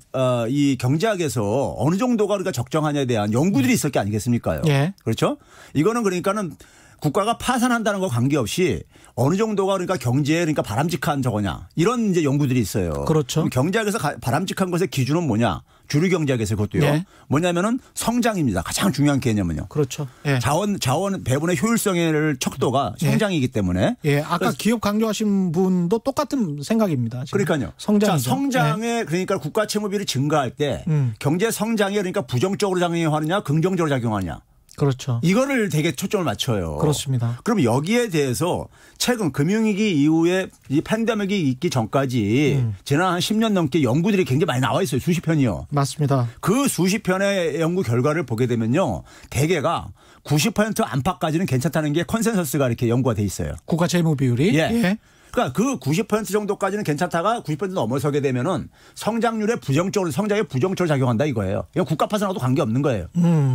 이 경제학에서 어느 정도가 우리가 적정하냐에 대한 연구들이 있을 게 아니겠습니까요? 예. 그렇죠? 이거는 그러니까는 국가가 파산한다는 거 관계없이 어느 정도가 그러니까 경제에 그러니까 바람직한 저거냐 이런 이제 연구들이 있어요. 그렇죠. 그럼 경제학에서 바람직한 것의 기준은 뭐냐? 주류 경제학에서 그것도요. 예. 뭐냐면은 성장입니다. 가장 중요한 개념은요. 그렇죠. 예. 자원 배분의 효율성의 척도가 성장이기 때문에. 예. 아까 기업 강조하신 분도 똑같은 생각입니다. 지금. 그러니까요. 성장이죠. 자, 성장에 그러니까 국가 채무비를 증가할 때 경제 성장에 그러니까 부정적으로 작용하느냐 긍정적으로 작용하느냐. 그렇죠. 이거를 되게 초점을 맞춰요. 그렇습니다. 그럼 여기에 대해서 최근 금융위기 이후에 이 팬데믹이 있기 전까지 지난 한 10년 넘게 연구들이 굉장히 많이 나와 있어요. 수십 편이요. 맞습니다. 그 수십 편의 연구 결과를 보게 되면요. 대개가 90% 안팎까지는 괜찮다는 게 컨센서스가 이렇게 연구가 돼 있어요. 국가 채무 비율이. 예. 예. 그러니까 그 90% 정도까지는 괜찮다가 90% 넘어서게 되면은 성장에 부정적으로 작용한다 이거예요. 이건 국가 파산하고도 관계없는 거예요.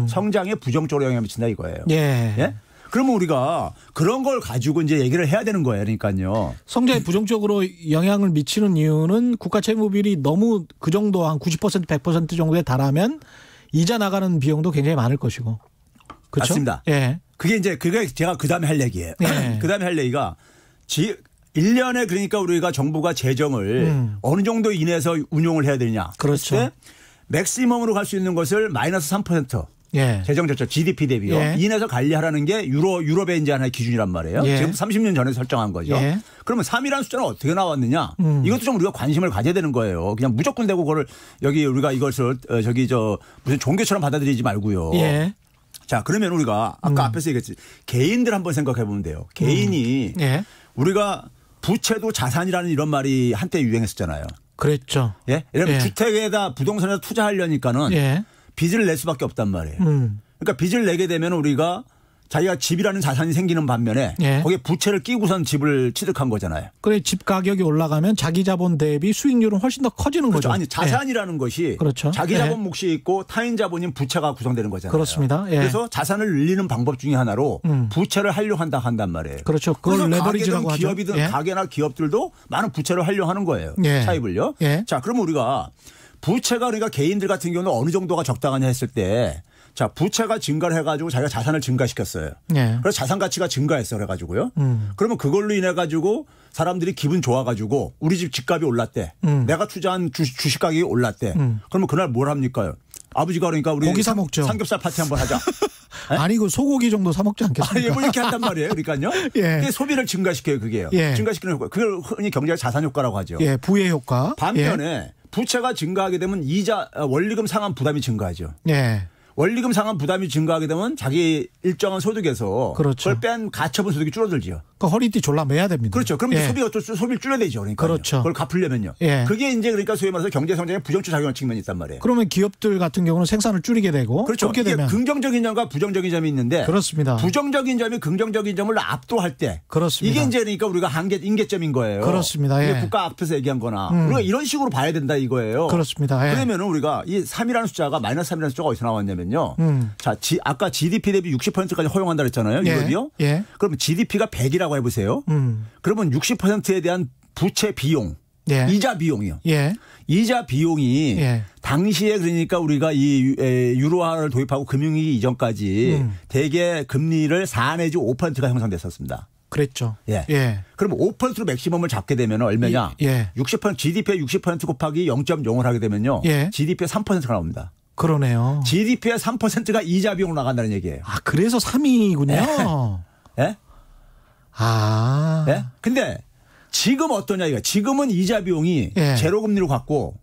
성장에 부정적으로 영향을 미친다 이거예요. 예. 예? 그러면 우리가 그런 걸 가지고 이제 얘기를 해야 되는 거예요. 그러니까요. 성장에 부정적으로 영향을 미치는 이유는 국가 채무 비율이 너무 그 정도 한 90% 100% 정도에 달하면 이자 나가는 비용도 굉장히 많을 것이고. 그렇죠? 맞습니다. 예. 그게 제가 그다음에 할 얘기예요. 예. 그다음에 할 얘기가 1년에 그러니까 우리가 정부가 재정을 어느 정도 이내에서 운용을 해야 되느냐. 그렇죠. 맥시멈으로 갈 수 있는 것을 마이너스 3%. 예. 재정 절차 GDP 대비요. 예. 이내에서 관리하라는 게 유럽의 이제 하나의 기준이란 말이에요. 예. 지금 30년 전에 설정한 거죠. 예. 그러면 3이라는 숫자는 어떻게 나왔느냐? 이것도 좀 우리가 관심을 가져야 되는 거예요. 그냥 무조건 되고 그거를 여기 우리가 이것을 무슨 종교처럼 받아들이지 말고요. 예. 자, 그러면 우리가 아까 앞에서 얘기했지. 개인들 한번 생각해 보면 돼요. 개인이 예. 우리가 부채도 자산이라는 이런 말이 한때 유행했었잖아요. 그랬죠. 예? 예를 들면 예. 주택에다 부동산에다 투자하려니까는 예. 빚을 낼 수밖에 없단 말이에요. 그러니까 빚을 내게 되면 우리가 자기가 집이라는 자산이 생기는 반면에 예. 거기에 부채를 끼고선 집을 취득한 거잖아요. 그래 집 가격이 올라가면 자기 자본 대비 수익률은 훨씬 더 커지는 그렇죠. 거죠. 아니 자산이라는 것이 그렇죠. 자기 예. 자본 몫이 있고 타인 자본인 부채가 구성되는 거잖아요. 그렇습니다. 예. 그래서 자산을 늘리는 방법 중에 하나로 부채를 활용한다 한단 말이에요. 그렇죠. 그걸 레버리지라고 하죠. 기업이든 예. 가게나 기업들도 많은 부채를 활용하는 거예요. 예. 차입을요. 예. 자, 그럼 우리가 부채가 그러니까 개인들 같은 경우는 어느 정도가 적당하냐 했을 때 자, 부채가 증가를 해가지고 자기가 자산을 증가시켰어요. 예. 그래서 자산 가치가 증가했어 그래가지고요. 그러면 그걸로 인해 가지고 사람들이 기분 좋아가지고 우리 집 집값이 올랐대. 내가 투자한 주식 가격이 올랐대. 그러면 그날 뭘 합니까? 아버지가 그러니까 우리 고기 사 먹죠. 삼겹살 파티 한번 하자. 아니고 소고기 정도 사 먹지 않겠습니까? 뭐 이렇게 한단 말이에요. 그러니까요. 예. 이게 소비를 증가시켜요. 그게요. 예. 증가시키는 효과. 그걸 흔히 경제학 자산 효과라고 하죠. 예, 부의 효과. 반면에 부채가 증가하게 되면 원리금 상환 부담이 증가하죠. 예. 원리금 상환 부담이 증가하게 되면 자기 일정한 소득에서 그렇죠. 그걸 뺀 가처분 소득이 줄어들죠. 그 허리띠 졸라 매야 됩니다. 그렇죠. 그럼 예. 소비를 줄여야 되죠. 그러니까. 그렇죠. 그걸 갚으려면요. 예. 그게 이제 그러니까 소위 말해서 경제 성장에 부정적 작용하는 측면이 있단 말이에요. 그러면 기업들 같은 경우는 생산을 줄이게 되고 그렇죠. 그렇게 이게 되면 긍정적인 점과 부정적인 점이 있는데 그렇습니다. 부정적인 점이 긍정적인 점을 압도할 때 그렇습니다. 이게 이제 그러니까 우리가 인계점인 거예요. 그렇습니다. 예. 국가 앞에서 얘기한 거나 우리가 이런 식으로 봐야 된다 이거예요. 그렇습니다. 예. 그러면은 우리가 이 3이라는 숫자가 마이너스 3이라는 숫자가 어디서 나왔냐면요. 자, 아까 GDP 대비 60%까지 허용한다 그랬잖아요. 예. 유럽이요. 예. 그러면 GDP가 100이라고 해보세요. 그러면 60%에 대한 부채 비용, 예. 이자 비용이요. 예. 이자 비용이 예. 당시에 그러니까 우리가 이 유로화를 도입하고 금융위기 이전까지 대개 금리를 4 내지 5%가 형성됐었습니다. 그랬죠. 예. 예. 그럼 5%로 맥시멈을 잡게 되면 얼마냐? 예. 60% GDP의 60% 곱하기 0.0을 하게 되면요. 예. GDP의 3%가 나옵니다. 그러네요. GDP의 3%가 이자 비용으로 나간다는 얘기예요. 아, 그래서 3위군요. 예? 아. 예? 근데 지금 어떠냐 이거. 지금은 이자 비용이 예. 제로 금리로 갔고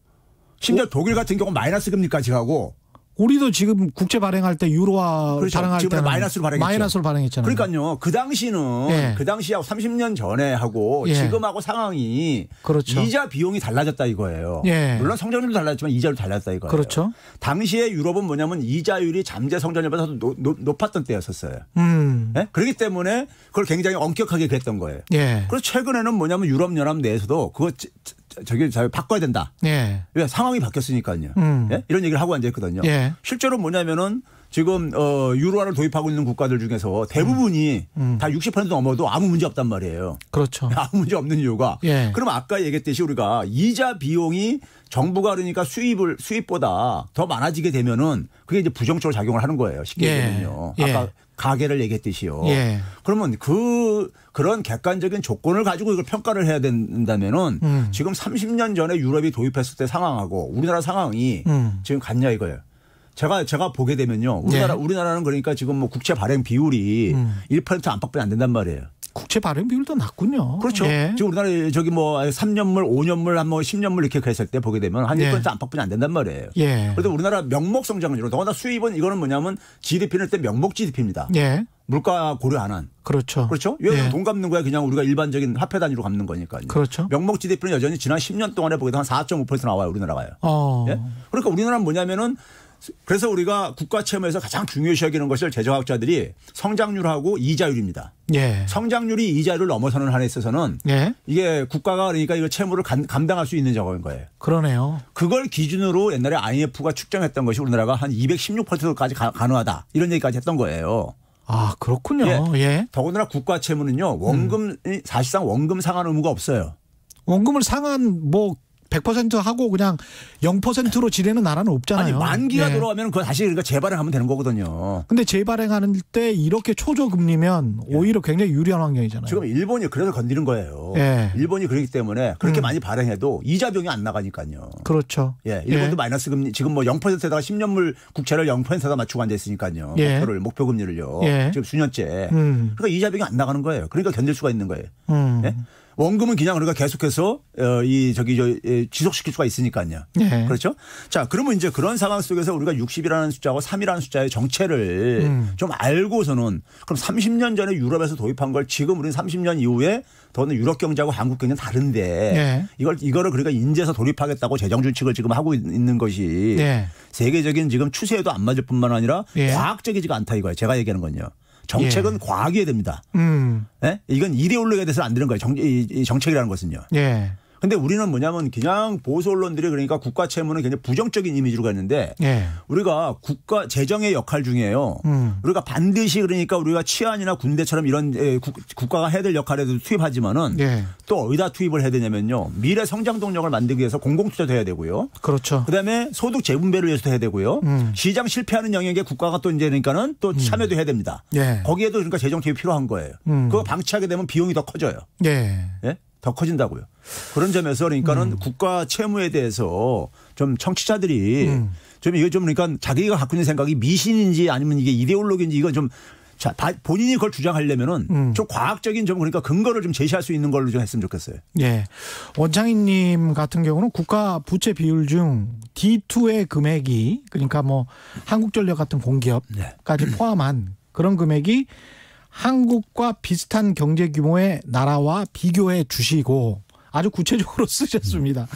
심지어 독일 같은 경우 마이너스 금리까지 가고 우리도 지금 국채 발행할 때 유로화 그렇죠. 발행할 지금 때는 마이너스로 발행했죠. 마이너스로 발행했잖아요. 그러니까요. 그 당시는 예. 그 당시하고 30년 전에 하고 예. 지금하고 상황이 그렇죠. 이자 비용이 달라졌다 이거예요. 예. 물론 성장률도 달랐지만 이자율도 달랐다 이거예요. 그렇죠. 당시에 유럽은 뭐냐면 이자율이 잠재 성장률보다 더 높았던 때였었어요. 예? 그렇기 때문에 그걸 굉장히 엄격하게 그랬던 거예요. 예. 그래서 최근에는 뭐냐면 유럽연합 내에서도 그거 저기 바꿔야 된다. 예. 왜 상황이 바뀌었으니까요. 예? 이런 얘기를 하고 앉아있거든요. 예. 실제로 뭐냐면은 지금 유로화를 도입하고 있는 국가들 중에서 대부분이 다 60% 넘어도 아무 문제 없단 말이에요. 그렇죠. 아무 문제 없는 이유가 예. 그럼 아까 얘기했듯이 우리가 이자 비용이 정부가 그러니까 수입보다 더 많아지게 되면은 그게 이제 부정적으로 작용을 하는 거예요. 쉽게 예. 얘기하면요. 예. 아까 가계를 얘기했듯이요. 예. 그러면 그런 객관적인 조건을 가지고 이걸 평가를 해야 된다면은 지금 30년 전에 유럽이 도입했을 때 상황하고 우리나라 상황이 지금 같냐 이거예요. 제가 보게 되면요. 우리나라는 그러니까 지금 뭐 국채 발행 비율이 1% 안팎밖에 안 된단 말이에요. 국채 발행 비율도 낮군요. 그렇죠. 예. 지금 우리나라 저기 뭐 3년물, 5년물, 한 뭐 10년물 이렇게 했을 때 보게 되면 한 1% 안팎뿐이 안 된단 말이에요. 예. 그래도 우리나라 명목 성장률로 더구나 수입은 이거는 뭐냐면 GDP는 때 명목 GDP입니다. 예. 물가 고려 안 한. 그렇죠. 그렇죠. 왜 예. 돈 갚는 거야 그냥 우리가 일반적인 화폐 단위로 갚는 거니까요. 그렇죠. 명목 GDP는 여전히 지난 10년 동안에 보게 되면 한 4.5% 나와요 우리나라가요. 예? 그러니까 우리나라는 뭐냐면은 그래서 우리가 국가 채무에서 가장 중요시 여기는 것을 재정학자들이 성장률하고 이자율입니다. 예. 성장률이 이자율을 넘어서는 한에 있어서는 예. 이게 국가가 그러니까 이거 채무를 감당할 수 있는 작업인 거예요. 그러네요. 그걸 기준으로 옛날에 IMF가 측정했던 것이 우리나라가 한 216%까지 가능하다 이런 얘기까지 했던 거예요. 아, 그렇군요. 예. 예. 더군다나 국가 채무는요 사실상 원금 상환 의무가 없어요. 원금을 상한 뭐 100% 하고 그냥 0%로 지내는 나라는 없잖아요. 아니 만기가 예. 돌아오면 그거 다시 그러니까 재발행하면 되는 거거든요. 근데 재발행하는 때 이렇게 초저금리면 오히려 굉장히 유리한 환경이잖아요. 지금 일본이 그래서 건드린 거예요. 예. 일본이 그렇기 때문에 그렇게 많이 발행해도 이자 비용이 안 나가니까요. 그렇죠. 예, 일본도 예. 마이너스 금리 지금 뭐 0%에다가 10년물 국채를 0%에다 맞추고 앉아 있으니까요. 예. 목표 금리를요. 예. 지금 수년째. 그러니까 이자 비용이 안 나가는 거예요. 그러니까 견딜 수가 있는 거예요. 예? 원금은 그냥 우리가 계속해서 지속시킬 수가 있으니까요. 예. 그렇죠? 자, 그러면 이제 그런 상황 속에서 우리가 60이라는 숫자와 3이라는 숫자의 정체를 좀 알고서는 그럼 30년 전에 유럽에서 도입한 걸 지금 우리는 30년 이후에 더는 유럽 경제하고 한국 경제는 다른데 예. 이거를 그러니까 인제서 돌입하겠다고 재정 준칙을 지금 하고 있는 것이 예. 세계적인 지금 추세에도 안 맞을 뿐만 아니라 예. 과학적이지가 않다 이거예요. 제가 얘기하는 건요. 정책은 과학이어야 됩니다. 예? 이건 이데올로기에 대해서는 안 되는 거예요. 정책이라는 것은요. 예. 근데 우리는 뭐냐면 그냥 보수 언론들이 그러니까 국가 채무는 굉장히 부정적인 이미지로 가는데 예. 우리가 국가 재정의 역할 중에요. 우리가 반드시 그러니까 우리가 치안이나 군대처럼 이런 국가가 해야 될 역할에도 투입하지만은 예. 또 어디다 투입을 해야 되냐면요. 미래 성장 동력을 만들기 위해서 공공투자도 해야 되고요. 그렇죠. 그다음에 소득 재분배를 위해서도 해야 되고요. 시장 실패하는 영역에 국가가 또 이제 그러니까는 또 참여도 해야 됩니다. 예. 거기에도 그러니까 재정 투입이 필요한 거예요. 그거 방치하게 되면 비용이 더 커져요. 예. 예? 더 커진다고요. 그런 점에서 그러니까는 국가 채무에 대해서 좀 청취자들이 좀 이거 좀 그러니까 자기가 갖고 있는 생각이 미신인지 아니면 이게 이데올로기인지 이건 좀 자, 본인이 그걸 주장하려면은 좀 과학적인 좀 그러니까 근거를 좀 제시할 수 있는 걸로 좀 했으면 좋겠어요. 예. 원창희님 같은 경우는 국가 부채 비율 중 D2의 금액이 그러니까 뭐 한국전력 같은 공기업까지 포함한 그런 금액이 한국과 비슷한 경제 규모의 나라와 비교해 주시고 아주 구체적으로 쓰셨습니다.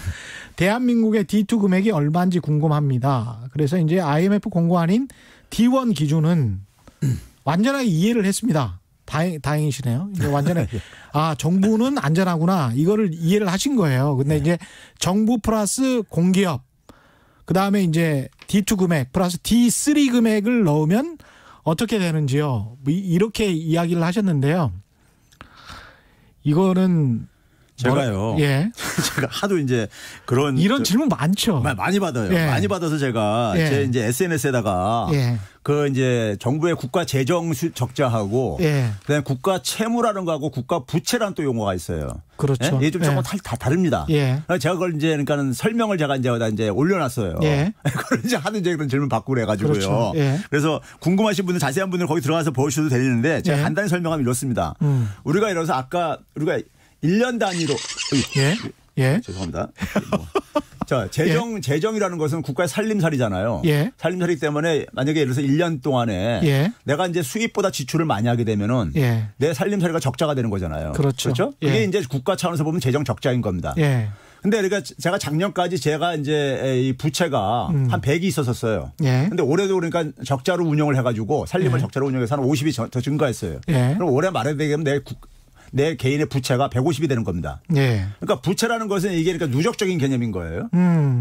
대한민국의 D2 금액이 얼마인지 궁금합니다. 그래서 이제 IMF 공고 아닌 D1 기준은 완전하게 이해를 했습니다. 다행이시네요. 이제 완전히 정부는 안전하구나 이거를 이해를 하신 거예요. 근데 이제 정부 플러스 공기업 그다음에 이제 D2 금액 플러스 D3 금액을 넣으면 어떻게 되는지요. 이렇게 이야기를 하셨는데요. 이거는 제가요. 예. 제가 하도 이제 이런 질문 많죠. 많이 받아요. 예. 많이 받아서 제가 제 이제 SNS에다가 그 이제 정부의 국가 재정 적자하고 그다음에 국가 채무라는 거하고 국가 부채라는 또 용어가 있어요. 그렇죠. 이게 좀 조금 다 다릅니다. 제가 그걸 이제 그러니까는 설명을 제가 이제 올려놨어요. 그걸 이제 하도 이제 그런 질문 받고 그래가지고요. 그렇죠. 그래서 궁금하신 분들 자세한 분들 거기 들어가서 보셔도 되는데 제가 간단히 설명하면 이렇습니다. 우리가 이래서 아까 우리가 1년 단위로 죄송합니다. 자, 재정이라는 것은 국가의 살림살이잖아요. 살림살이 때문에 만약에 예를 들어서 1년 동안에 내가 이제 수입보다 지출을 많이 하게 되면은 내 살림살이가 적자가 되는 거잖아요. 그렇죠. 그게 이제 국가 차원에서 보면 재정 적자인 겁니다. 근데 그러니까 제가 작년까지 제가 이제 이 부채가 한 100이 있었어요. 근데 올해도 그러니까 적자로 운영을 해가지고 살림을 적자로 운영해서 한 50이 더 증가했어요. 그럼 올해 말에 되면 내 개인의 부채가 150이 되는 겁니다. 그러니까 부채라는 것은 이게 그러니까 누적적인 개념인 거예요.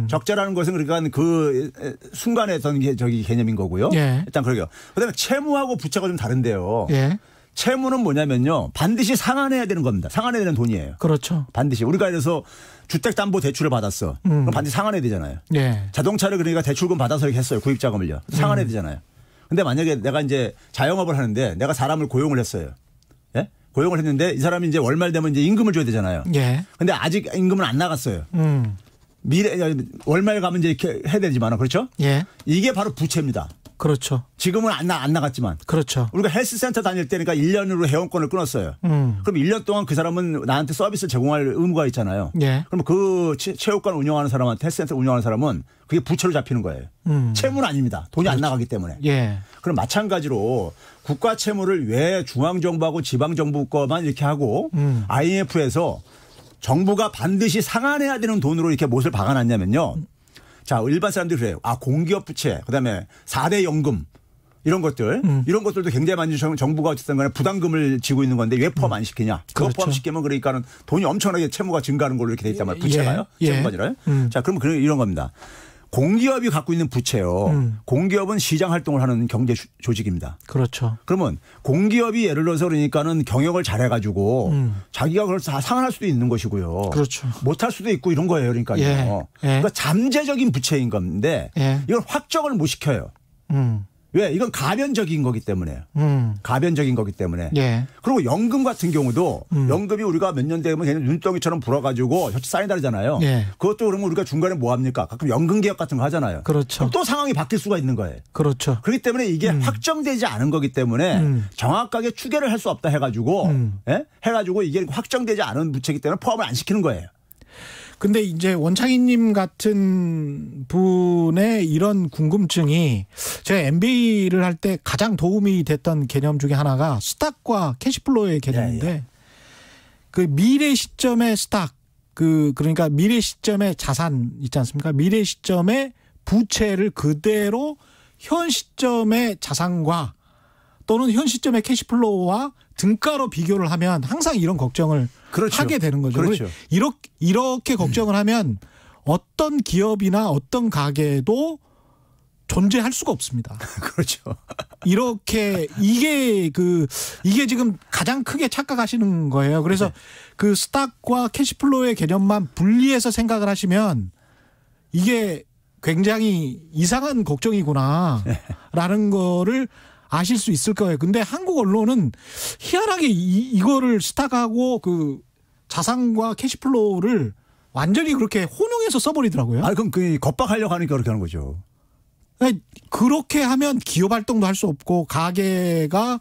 적자라는 것은 그러니까 그 순간에 어떤 개념인 거고요. 일단 그러게요. 그다음에 채무하고 부채가 좀 다른데요. 채무는 뭐냐면요. 반드시 상환해야 되는 겁니다. 상환해야 되는 돈이에요. 그렇죠. 반드시. 우리가 그래서 주택담보대출을 받았어. 그럼 반드시 상환해야 되잖아요. 자동차를 그러니까 대출금 받아서 이렇게 했어요. 구입자금을요. 상환해야 되잖아요. 근데 만약에 내가 이제 자영업을 하는데 내가 사람을 고용을 했어요. 고용을 했는데 이 사람이 이제 월말 되면 이제 임금을 줘야 되잖아요. 근데 아직 임금은 안 나갔어요. 월말 가면 이제 이렇게 해야 되지만 그렇죠? 이게 바로 부채입니다. 그렇죠. 지금은 안 나갔지만. 그렇죠. 우리가 헬스센터 다닐 때니까 1년으로 회원권을 끊었어요. 그럼 1년 동안 그 사람은 나한테 서비스를 제공할 의무가 있잖아요. 그럼 그 체육관 운영하는 사람한테 헬스센터 운영하는 사람은 그게 부채로 잡히는 거예요. 채무는 아닙니다. 돈이 그렇죠. 안 나가기 때문에. 그럼 마찬가지로 국가 채무를 왜 중앙정부하고 지방정부 거만 이렇게 하고 IMF에서 정부가 반드시 상환해야 되는 돈으로 이렇게 못을 박아놨냐면요. 자, 일반 사람들이 그래요. 공기업 부채, 그다음에 4대 연금 이런 것들, 이런 것들도 굉장히 많이 정부가 어쨌든 간에 부담금을 지고 있는 건데 왜 포함 안 시키냐? 그거 그렇죠. 포함시키면 그러니까는 돈이 엄청나게 채무가 증가하는 걸로 이렇게 돼 있단 말이에요. 부채가요. 채무가 아니라요. 자, 그러면 이런 겁니다. 공기업이 갖고 있는 부채요. 공기업은 시장 활동을 하는 경제 조직입니다. 그렇죠. 그러면 공기업이 예를 들어서 그러니까는 경영을 잘해가지고 자기가 그걸 다 상환할 수도 있는 것이고요. 그렇죠. 못할 수도 있고 이런 거예요. 그러니까요. 그러니까 잠재적인 부채인 건데 이걸 확정을 못 시켜요. 왜? 이건 가변적인 거기 때문에요. 가변적인 거기 때문에. 그리고 연금 같은 경우도 연금이 우리가 몇 년 되면 그냥 눈덩이처럼 불어가지고 혀치 쌓인다잖아요. 그것도 그러면 우리가 중간에 뭐 합니까? 가끔 연금 개혁 같은 거 하잖아요. 그렇죠. 그럼 또 상황이 바뀔 수가 있는 거예요. 그렇죠. 그렇기 때문에 이게 확정되지 않은 거기 때문에 정확하게 추계를 할 수 없다 해가지고 해가지고 이게 확정되지 않은 부채이기 때문에 포함을 안 시키는 거예요. 근데 이제 원창희님 같은 분의 이런 궁금증이 제가 MBA를 할 때 가장 도움이 됐던 개념 중에 하나가 스탁과 캐시플로우의 개념인데 그 미래 시점의 스탁 그러니까 미래 시점의 자산 있지 않습니까? 미래 시점의 부채를 그대로 현 시점의 자산과 또는 현 시점의 캐시플로우와 등가로 비교를 하면 항상 이런 걱정을 그렇죠. 하게 되는 거죠. 그렇죠. 이렇게 걱정을 하면 어떤 기업이나 어떤 가게도 존재할 수가 없습니다. 그렇죠. 이게 지금 가장 크게 착각하시는 거예요. 그래서 그 스탁과 캐시플로우의 개념만 분리해서 생각을 하시면 이게 굉장히 이상한 걱정이구나라는 거를 아실 수 있을 거예요. 근데 한국 언론은 희한하게 이거를 스탁하고 그 자산과 캐시플로우를 완전히 그렇게 혼용해서 써버리더라고요. 그럼 겁박하려고 하니까 그렇게 하는 거죠. 그렇게 하면 기업 활동도 할 수 없고 가게가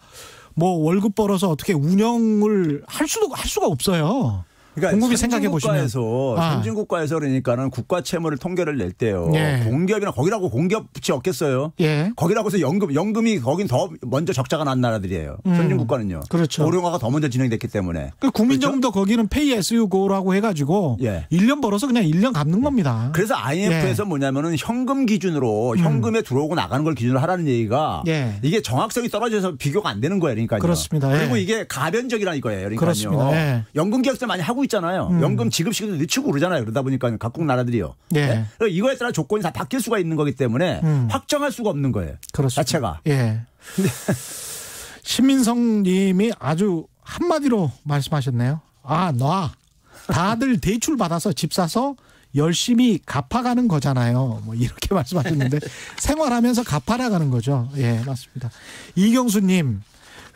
뭐 월급 벌어서 어떻게 운영을 할 수가 없어요. 그러니까 곰곰이 생각해 보시면 선진국가에서 그러니까는 국가 채무를 통계를 낼 때요. 예. 공기업이나 거기라고 공기업이 없겠어요. 예. 거기라고서 연금이 거긴 더 먼저 적자가 난 나라들이에요. 선진국가는요. 그렇죠. 고령화가 더 먼저 진행됐기 때문에. 그 국민정부도 그렇죠? 거기는 pay as you go라고 해가지고 예. 1년 벌어서 그냥 1년 갚는 겁니다. 그래서 IMF에서 뭐냐면은 현금 기준으로 현금에 들어오고 나가는 걸 기준으로 하라는 얘기가 이게 정확성이 떨어져서 비교가 안 되는 거예요. 그러니까요. 그렇습니다. 그리고 이게 가변적이라는 거예요. 그러니까요. 그렇습니다. 연금 계약서 많이 하고 있잖아요. 연금 지급 시기도 늦추고 그러잖아요. 그러다 보니까 각국 나라들이요. 네. 이거에 따라 조건이 다 바뀔 수가 있는 거기 때문에 확정할 수가 없는 거예요. 그렇습니다. 자체가. 예. 신민성 님이 아주 한마디로 말씀하셨네요. 놔. 다들 대출 받아서 집 사서 열심히 갚아가는 거잖아요. 뭐 이렇게 말씀하셨는데 생활하면서 갚아나가는 거죠. 예, 맞습니다. 이경수 님.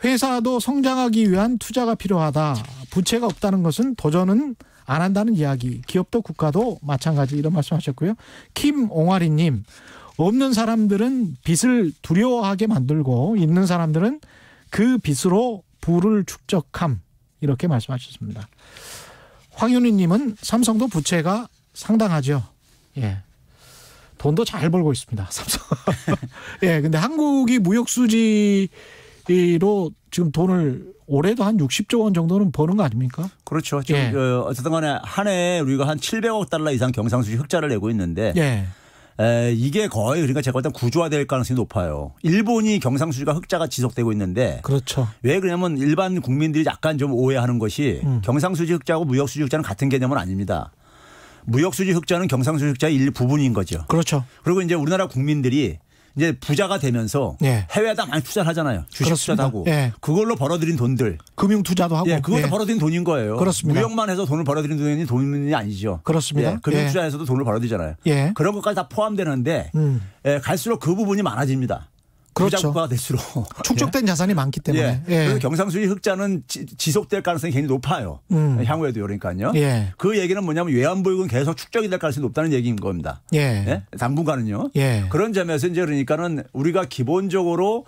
회사도 성장하기 위한 투자가 필요하다. 부채가 없다는 것은 도전은 안 한다는 이야기. 기업도 국가도 마찬가지 이런 말씀하셨고요. 김옹아리님. 없는 사람들은 빚을 두려워하게 만들고 있는 사람들은 그 빚으로 부를 축적함. 이렇게 말씀하셨습니다. 황윤희님은 삼성도 부채가 상당하죠. 예. 돈도 잘 벌고 있습니다. 삼성. 예. 근데 한국이 무역수지 로 지금 돈을 올해도 한 60조 원 정도는 버는 거 아닙니까? 그렇죠. 지금 예. 어쨌든 간에 한 해에 우리가 한 700억 달러 이상 경상수지 흑자를 내고 있는데 예. 이게 거의 그러니까 제가 볼 때 구조화될 가능성이 높아요. 일본이 경상수지가 흑자가 지속되고 있는데 그렇죠. 왜 그러냐면 일반 국민들이 약간 좀 오해하는 것이 경상수지 흑자하고 무역수지 흑자는 같은 개념은 아닙니다. 무역수지 흑자는 경상수지 흑자의 일부분인 거죠. 그렇죠. 그리고 이제 우리나라 국민들이 이제 부자가 되면서 해외에다 많이 투자를 하잖아요. 주식 투자도 하고. 그걸로 벌어들인 돈들. 금융 투자도 하고. 그것도 벌어들인 돈인 거예요. 그렇습니다. 무역만 해서 돈을 벌어들인 돈이 아니죠. 그렇습니다. 금융 투자에서도 돈을 벌어들이잖아요. 그런 것까지 다 포함되는데 갈수록 그 부분이 많아집니다. 그렇죠. 부자 국가가 될수록. 축적된 자산이 많기 때문에. 그래서 경상수지 흑자는 지속될 가능성이 굉장히 높아요. 향후에도 그러니까요. 그 얘기는 뭐냐면 외환보유고는 계속 축적이 될 가능성이 높다는 얘기인 겁니다. 당분간은요. 그런 점에서 이제 그러니까는 우리가 기본적으로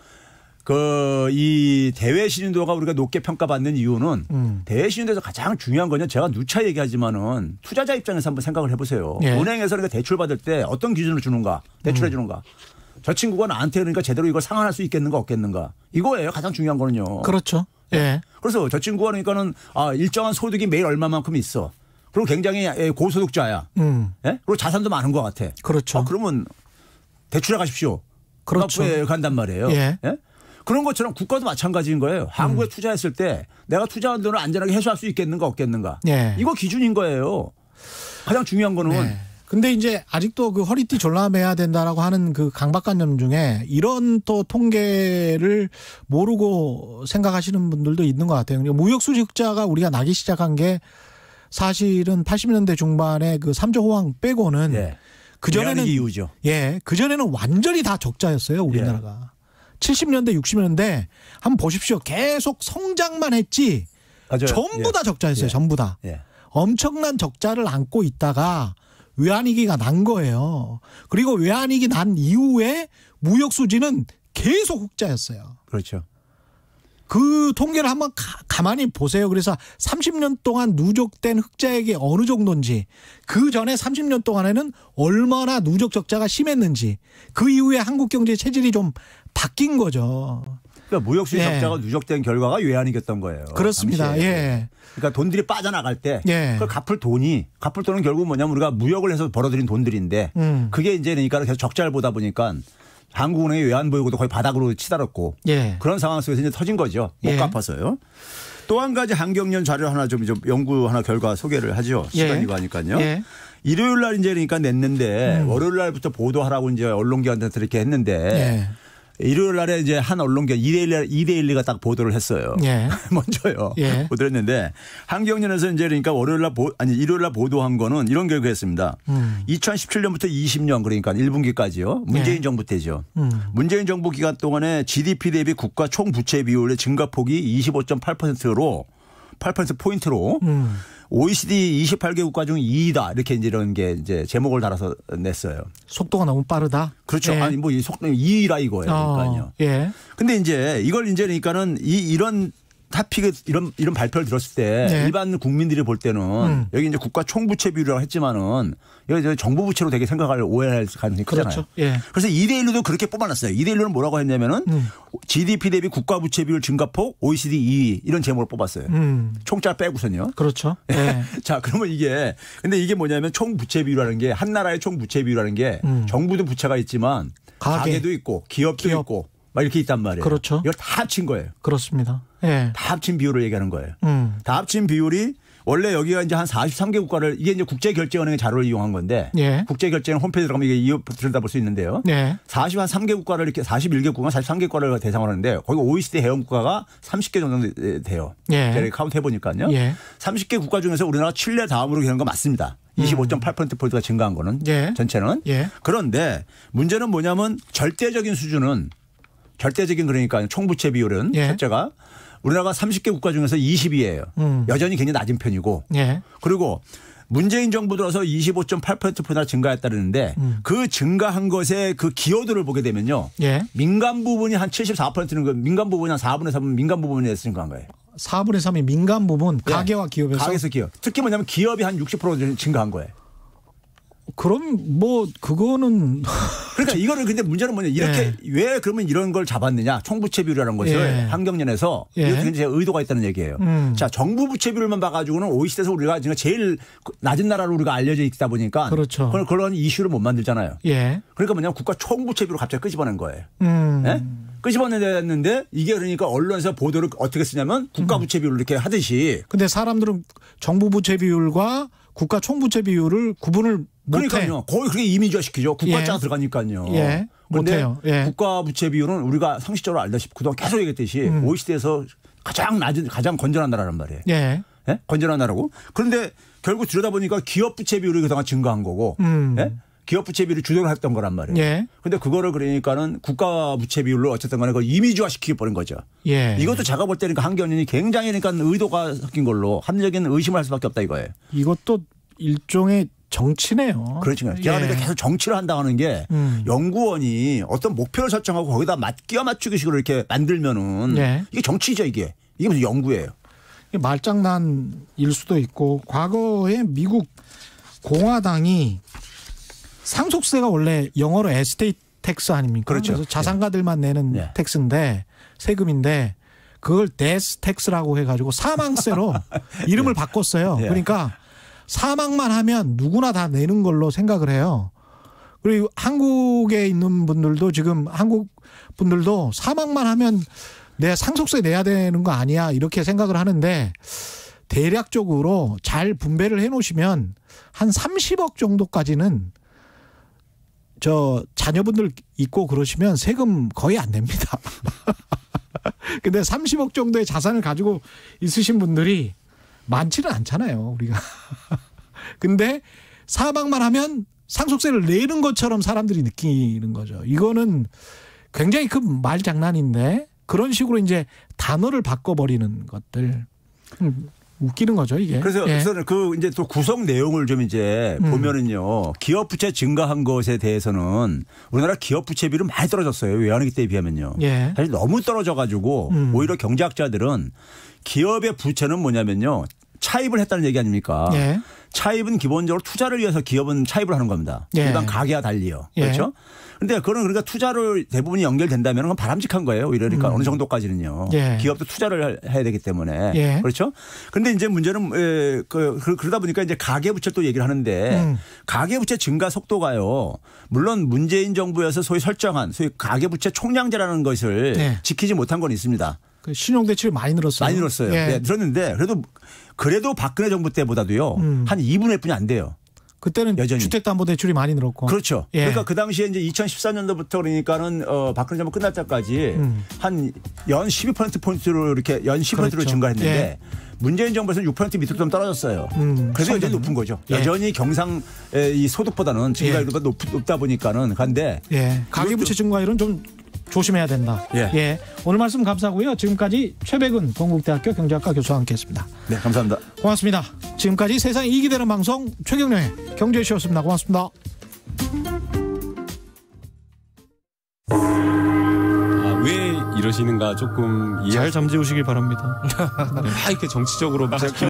이 대외 신인도가 우리가 높게 평가받는 이유는 대외 신인도에서 가장 중요한 거는 제가 누차 얘기하지만은 투자자 입장에서 한번 생각을 해보세요. 은행에서 그러니까 대출 받을 때 어떤 기준을 주는가, 대출해 주는가. 저 친구가 나한테 그러니까 제대로 이걸 상환할 수 있겠는가 없겠는가. 이거예요. 가장 중요한 거는요. 그렇죠. 그래서 저 친구가 그러니까는 일정한 소득이 매일 얼마만큼 있어. 그리고 굉장히 고소득자야. 그리고 자산도 많은 것 같아. 그렇죠. 그러면 대출해 가십시오. 그렇죠. 간단 말이에요. 그런 것처럼 국가도 마찬가지인 거예요. 한국에 투자했을 때 내가 투자한 돈을 안전하게 회수할 수 있겠는가 없겠는가. 이거 기준인 거예요. 가장 중요한 거는. 근데 이제 아직도 그 허리띠 졸라매야 된다라고 하는 그 강박관념 중에 이런 또 통계를 모르고 생각하시는 분들도 있는 것 같아요. 무역수지 흑자가 우리가 나기 시작한 게 사실은 80년대 중반에 그 3조 호황 빼고는 그전에는 이유죠. 그전에는 완전히 다 적자였어요, 우리나라가. 70년대, 60년대 한번 보십시오. 계속 성장만 했지. 맞아요. 전부 다 적자였어요. 전부 다. 엄청난 적자를 안고 있다가 외환위기가 난 거예요. 그리고 외환위기 난 이후에 무역수지는 계속 흑자였어요. 그렇죠. 그 통계를 한번 가만히 보세요. 그래서 30년 동안 누적된 흑자액이 어느 정도인지, 그 전에 30년 동안에는 얼마나 누적 적자가 심했는지, 그 이후에 한국 경제 체질이 좀 바뀐 거죠. 그러니까 무역수지 적자가 누적된 결과가 외환위기였던 거예요. 그렇습니다. 그러니까 돈들이 빠져나갈 때 그걸 갚을 돈은 결국 뭐냐면 우리가 무역을 해서 벌어들인 돈들인데 그게 이제 그러니까 계속 적자를 보다 보니까 한국은행의 외환보유고도 거의 바닥으로 치달았고 그런 상황 속에서 이제 터진 거죠. 못 갚아서요. 또 한 가지 한경련 자료 하나 좀 연구 하나 결과 소개를 하죠. 시간이 가니까요. 일요일 날 이제 그러니까 냈는데 월요일 날부터 보도하라고 이제 언론기관한테 이렇게 했는데 일요일 날에 이제 한 언론기관 2대1가 딱 보도를 했어요. 먼저요. 보도를 했는데 한경련에서 이제 그러니까 일요일 날 보도한 거는 이런 결과였습니다. 2017년부터 20년 그러니까 1분기까지요. 문재인 정부 때죠. 문재인 정부 기간 동안에 GDP 대비 국가 총 부채 비율의 증가폭이 25.8%로 8%포인트로 OECD 28개 국가 중 2위다. 이렇게 이런 게 이제 제목을 달아서 냈어요. 속도가 너무 빠르다. 그렇죠. 아니 뭐 이 속도 2위라 이거예요. 그러니까요. 근데 이제 이걸 이제 그러니까는 이런 타픽 이런 발표를 들었을 때 네. 일반 국민들이 볼 때는 여기 이제 국가 총부채 비율이라고 했지만은 여기 정부 부채로 되게 생각할 오해할 가능성이 크잖아요. 그렇죠. 예. 그래서 2대1로 그렇게 뽑아놨어요. 2대1로 뭐라고 했냐면은 GDP 대비 국가 부채 비율 증가폭 OECD 2위 이런 제목을 뽑았어요. 총자 빼고선요. 그렇죠. 예. 자, 그러면 근데 이게 뭐냐면 총 부채 비율이라는 게 한 나라의 총 부채 비율이라는 게 정부도 부채가 있지만 가계도 있고 기업도 있고 막 이렇게 있단 말이에요. 그렇죠. 이걸 다 합친 거예요. 그렇습니다. 예. 다 합친 비율을 얘기하는 거예요. 다 합친 비율이 원래 여기가 이제 한 43개 국가를 이게 이제 국제결제은행의 자료를 이용한 건데 예. 국제결제은행 홈페이지 들어가면 이게 들여다볼 수 있는데요. 예. 43개 국가를 이렇게 41개 국가 43개 국가를 대상으로 하는데 거기 OECD 회원 국가가 30개 정도 돼요. 예. 제가 카운트 해보니까요. 예. 30개 국가 중에서 우리나라 칠레 다음으로 되는 거 맞습니다. 25.8%포인트가 증가한 거는 예. 전체는. 예. 그런데 문제는 뭐냐면 절대적인 수준은 절대적인 그러니까 총부채 비율은 예. 첫째가 우리나라가 30개 국가 중에서 20위예요. 여전히 굉장히 낮은 편이고. 예. 그리고 문재인 정부 들어서 25.8%포인트나 증가했다는데 그 증가한 것의 그 기여도를 보게 되면요. 예. 민간 부분이 한 74%는 그 민간 부분이 한 4분의 3은 민간 부분에서 증가한 거예요. 4분의 3이 민간 부분 네. 가계와 기업에서. 가계에서 기업. 특히 뭐냐면 기업이 한 60% 증가한 거예요. 그럼 뭐 그거는 그러니까 이거를 근데 문제는 뭐냐 이렇게 왜 그러면 이런 걸 잡았느냐 총부채 비율이라는 것을 예. 환경연에서 이렇게 이제 의도가 있다는 얘기예요. 자 정부 부채 비율만 봐가지고는 OECD에서 우리가 지금 제일 낮은 나라로 우리가 알려져 있다 보니까 그렇죠. 그런 이슈를 못 만들잖아요. 예. 그러니까 뭐냐면 국가 총부채 비율을 갑자기 끄집어낸 거예요. 네? 끄집어냈는데 이게 그러니까 언론에서 보도를 어떻게 쓰냐면 국가 부채 비율을 이렇게 하듯이. 근데 사람들은 정부 부채 비율과 국가 총부채 비율을 구분을 못해. 그러니까요. 거의 그렇게 이미지화 시키죠. 국가자가 예. 들어가니까요. 예. 못해요. 예. 국가 부채 비율은 우리가 상식적으로 알다시피 그동안 계속 얘기했듯이 OECD에서 가장 건전한 나라란 말이에요. 예. 예? 건전한 나라고. 그런데 결국 들여다보니까 기업 부채 비율이 그동안 증가한 거고 예? 기업 부채 비율이 주도를 했던 거란 말이에요. 예. 그런데 그거를 그러니까는 국가 부채 비율로 어쨌든 간에 그걸 이미지화 시켜버린 거죠. 예. 이것도 제가 볼 때니까 한경연이 굉장히 그러니까 의도가 섞인 걸로 합리적인 의심을 할 수밖에 없다 이거예요. 이것도 일종의 정치네요. 그렇죠. 제가 그러니까 계속 정치를 한다는 게 연구원이 어떤 목표를 설정하고 거기다 끼워 맞추기식으로 이렇게 만들면은 이게 정치죠 이게. 이게 무슨 연구예요. 말장난일 수도 있고 과거에 미국 공화당이 상속세가 원래 영어로 에스테이트 텍스 아닙니까? 그렇죠. 그래서 자산가들만 내는 텍스인데 세금인데 그걸 데스 텍스라고 해가지고 사망세로 이름을 바꿨어요. 그러니까 사망만 하면 누구나 다 내는 걸로 생각을 해요. 그리고 한국에 있는 분들도 지금 한국 분들도 사망만 하면 내가 상속세 내야 되는 거 아니야 이렇게 생각을 하는데 대략적으로 잘 분배를 해 놓으시면 한 30억 정도까지는 저 자녀분들 있고 그러시면 세금 거의 안 냅니다. 근데 30억 정도의 자산을 가지고 있으신 분들이 많지는 않잖아요, 우리가. 근데 사망만 하면 상속세를 내는 것처럼 사람들이 느끼는 거죠. 이거는 굉장히 큰 말장난인데 그런 식으로 이제 단어를 바꿔버리는 것들. 웃기는 거죠, 이게. 그래서 그 이제 또 구성 내용을 좀 이제 보면은요. 기업 부채 증가한 것에 대해서는 우리나라 기업 부채 비율은 많이 떨어졌어요. 외환위기 때에 비하면요. 사실 너무 떨어져 가지고 오히려 경제학자들은 기업의 부채는 뭐냐면요. 차입을 했다는 얘기 아닙니까? 차입은 기본적으로 투자를 위해서 기업은 차입을 하는 겁니다. 일반 가계와 달리요. 그렇죠? 그런데 그런 그러니까 투자를 대부분이 연결된다면 그건 바람직한 거예요. 오히려 그러니까 어느 정도까지는요. 기업도 투자를 해야 되기 때문에. 그렇죠? 그런데 이제 문제는 그러다 보니까 이제 가계부채 또 얘기를 하는데 가계부채 증가 속도가요. 물론 문재인 정부에서 소위 설정한 소위 가계부채 총량제라는 것을 지키지 못한 건 있습니다. 그 신용대출이 많이 늘었어요. 많이 늘었어요. 늘었는데 그래도 박근혜 정부 때보다도요. 한 2분의 1뿐이 안 돼요. 그때는 여전히. 주택담보대출이 많이 늘었고. 그렇죠. 그러니까 그 당시에 이제 2014년도부터 그러니까는 박근혜 정부 끝날 때까지 한 연 12%포인트로 이렇게 연 10%로 증가했는데 문재인 정부에서는 6% 밑으로 좀 떨어졌어요. 그래서 여전히 높은 거죠. 여전히 경상 이 소득보다는 증가율보다 높다 보니까는 간데. 가계부채 증가율은 좀 조심해야 된다. 오늘 말씀 감사하고요. 지금까지 최백은 동국대학교 경제학과 교수와 함께했습니다. 네, 감사합니다. 고맙습니다. 지금까지 세상이 이익이 되는 방송 최경영의 경제쇼였습니다. 고맙습니다. 왜 이러시 것이는가 조금 잘 잠재우시길 바랍니다. 이렇게 정치적으로 막